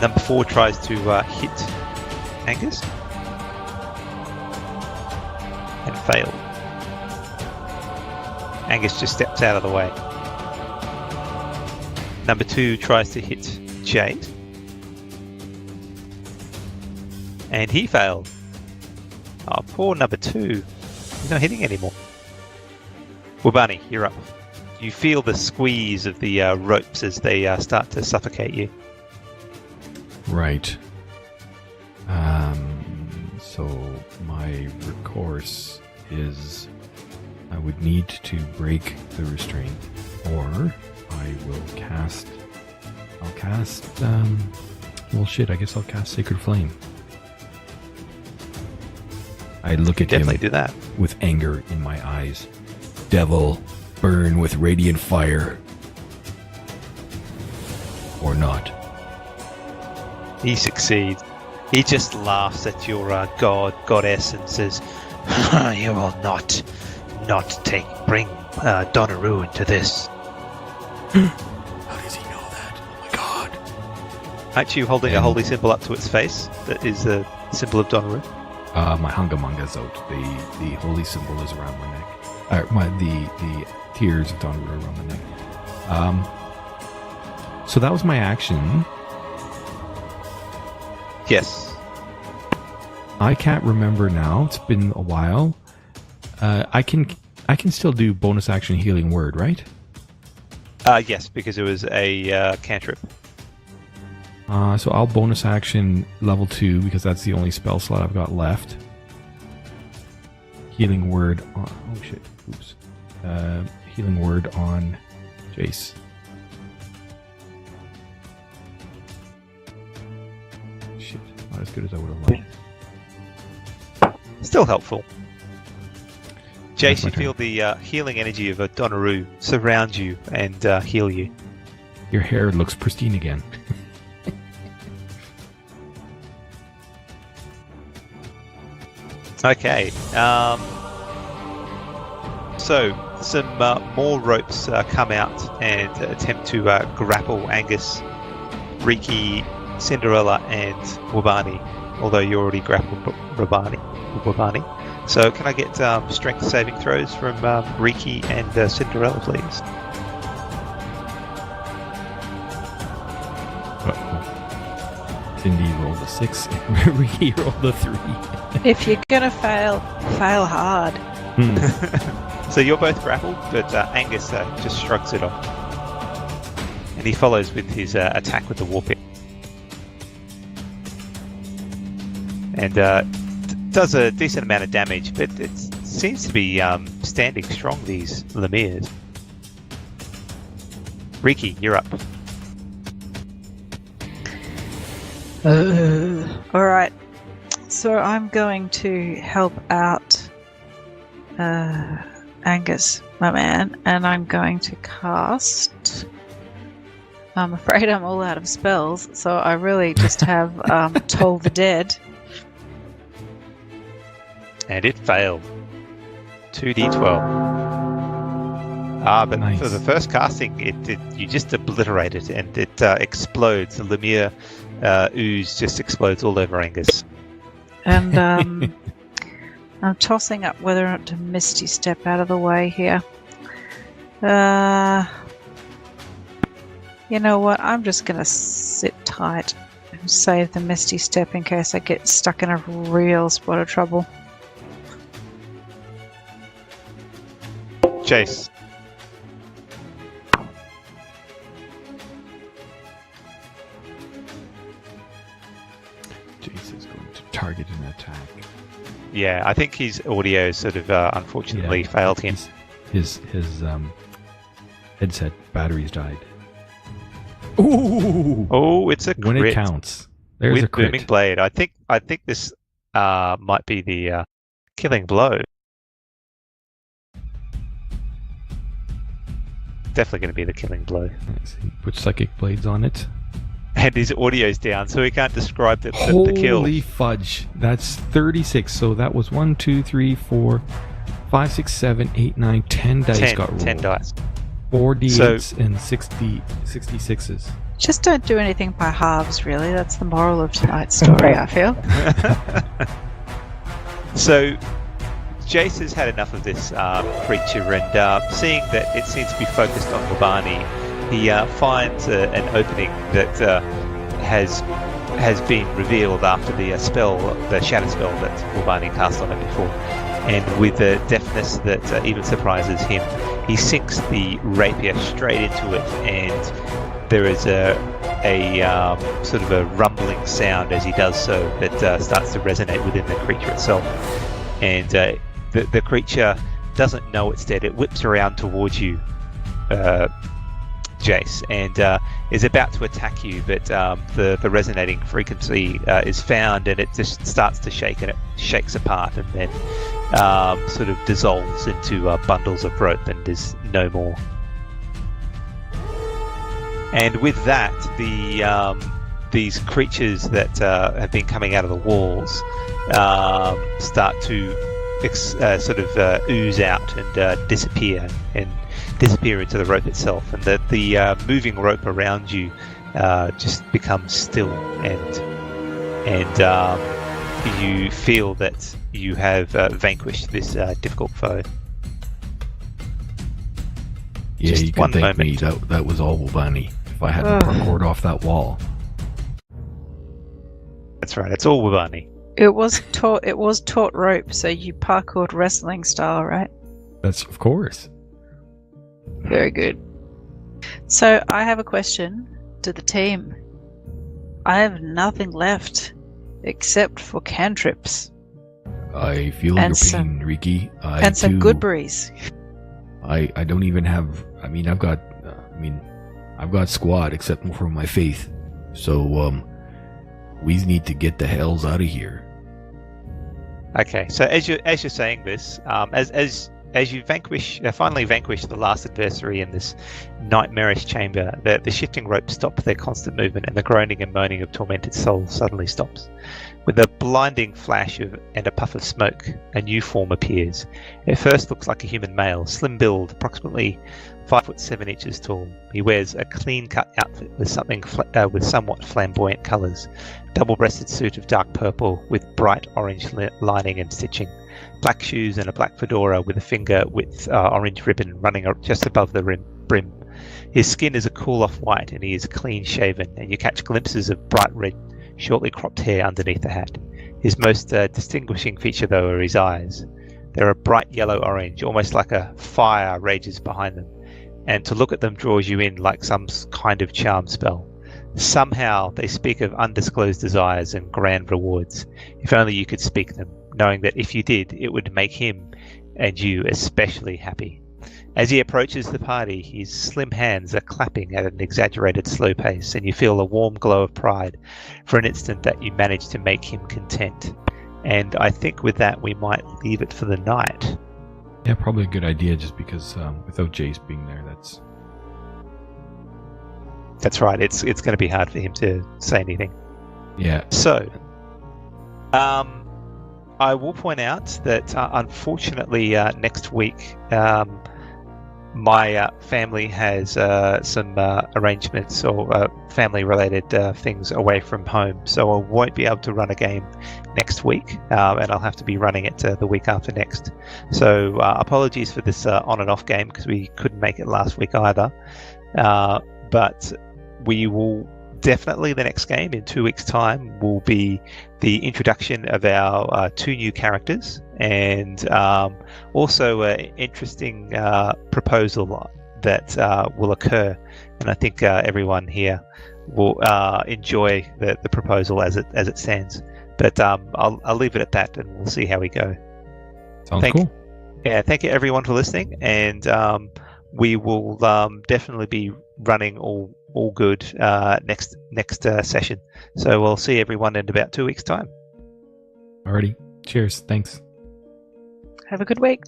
Number 4 tries to hit Angus. And failed. Angus just steps out of the way. Number 2 tries to hit Jade. And he failed. Oh, poor number 2. He's not hitting anymore. Wabani, you're up. You feel the squeeze of the ropes as they start to suffocate you. Right. So my recourse is I would need to break the restraint, or I will cast. I'll cast. Well, shit. I guess I'll cast Sacred Flame. I look at him Definitely do that. with anger in my eyes. Devil, burn with radiant fire. Or not. He succeeds. He just laughs at your goddess and says, "You will not bring Donnaroo into this." How does he know that? Oh my god. Aren't you holding a holy symbol up to its face that is the symbol of Donnaroo? My Hangamanga's out. The holy symbol is around my neck. The tears of Donnaroo around my neck. So that was my action. Yes. I can't remember now. It's been a while. I can still do bonus action healing word, right? Yes, because it was a cantrip. So I'll bonus action level 2 because that's the only spell slot I've got left. Healing word on... Oh shit. Oops. Healing word on Jace. Shit. Not as good as I would have liked. Still helpful. That's Jace, my you feel the healing energy of a Donnaroo surround you and heal you. Your hair looks pristine again. Okay. So some more ropes come out and attempt to grapple Angus, Riki, Cinderella, and Wabani. Although you already grappled Wabani. So can I get strength saving throws from Riki and Cinderella, please? Cindy rolled a 6 and Riki rolled a 3. If you're gonna fail hard. So you're both grappled, but Angus just shrugs it off. And he follows with his attack with the warpick. And does a decent amount of damage, but it seems to be standing strong, these Lemires. Riki, you're up. Alright. So I'm going to help out Angus, my man, and I'm going to cast... I'm afraid I'm all out of spells, so I really just have Toll the Dead. And it failed. 2d12. But Nice. for the first casting, you just obliterate it, and it explodes. The Lemire ooze just explodes all over Angus. And I'm tossing up whether or not to Misty Step out of the way here. You know what? I'm just going to sit tight. save the Misty Step in case I get stuck in a real spot of trouble. Jace. Jace is going to target an attack. Yeah, I think his audio sort of unfortunately failed him. His headset batteries died. Ooh! Oh, it's a crit. When it counts. There's with a crit. Booming Blade. I think this might be the killing blow. Definitely going to be the killing blow. Nice. He puts psychic blades on it. And his audio's down, so he can't describe the kill. Holy fudge. That's 36. So that was 1, 2, 3, 4, 5, 6, 7, 8, 9, 10 dice got rolled. 10 dice. 4 d8s and 66s. Just don't do anything by halves, really. That's the moral of tonight's story, I feel. So, Jace has had enough of this creature, and seeing that it seems to be focused on Wabani, he finds an opening that has been revealed after the spell, the shadow spell that Wabani cast on it before. And with a deftness that even surprises him, he sinks the rapier straight into it, and there is a sort of a rumbling sound as he does so that starts to resonate within the creature itself. And the creature doesn't know it's dead. It whips around towards you, Jace, and is about to attack you, but the resonating frequency is found, and it just starts to shake, and it shakes apart, and then sort of dissolves into bundles of rope and is no more. And with that, these creatures that have been coming out of the walls start to sort of ooze out and disappear into the rope itself, and the moving rope around you just becomes still, and you feel that you have vanquished this difficult foe. Yeah, Just you can one thank me. moment. That was all Wabani. If I hadn't parkoured off that wall. That's right. It's all Wabani. It was taut rope, so you parkoured wrestling style, right? That's of course. Very good. So I have a question to the team. I have nothing left except for cantrips. I feel And your pain, Riki. and some good breeze. I don't even have. I mean, I've got squad except for my faith. So we need to get the hells out of here. Okay, so as you're saying this, as you finally vanquish the last adversary in this nightmarish chamber, the shifting ropes stop their constant movement, and the groaning and moaning of tormented souls suddenly stops. With a blinding flash and a puff of smoke, a new form appears. It first looks like a human male, slim build, approximately 5 foot 7 inches tall. He wears a clean-cut outfit with somewhat flamboyant colours. Double-breasted suit of dark purple with bright orange lining and stitching. Black shoes and a black fedora with a finger-width orange ribbon running just above the brim. His skin is a cool off-white, and he is clean-shaven, and you catch glimpses of bright red, shortly cropped hair underneath the hat. His most distinguishing feature, though, are his eyes. They're a bright yellow-orange, almost like a fire rages behind them, and to look at them draws you in like some kind of charm spell. Somehow they speak of undisclosed desires and grand rewards. If only you could speak them, knowing that if you did, it would make him and you especially happy. As he approaches the party, his slim hands are clapping at an exaggerated slow pace, and you feel a warm glow of pride for an instant that you managed to make him content. And I think with that, we might leave it for the night. Yeah, probably a good idea, just because without Jace being there, That's right. It's going to be hard for him to say anything. Yeah. So, I will point out that unfortunately next week my family has some arrangements or family-related things away from home, so I won't be able to run a game next week, and I'll have to be running it the week after next. So apologies for this on and off game, because we couldn't make it last week either, but we will definitely the next game in 2 weeks' time will be the introduction of our 2 new characters, and also an interesting proposal that will occur. And I think everyone here will enjoy the proposal as it stands. But I'll leave it at that, and we'll see how we go. Sounds cool. Yeah, thank you everyone for listening, and we will definitely be running all good next session. So we'll see everyone in about 2 weeks' time. Alrighty. Cheers. Thanks. Have a good week.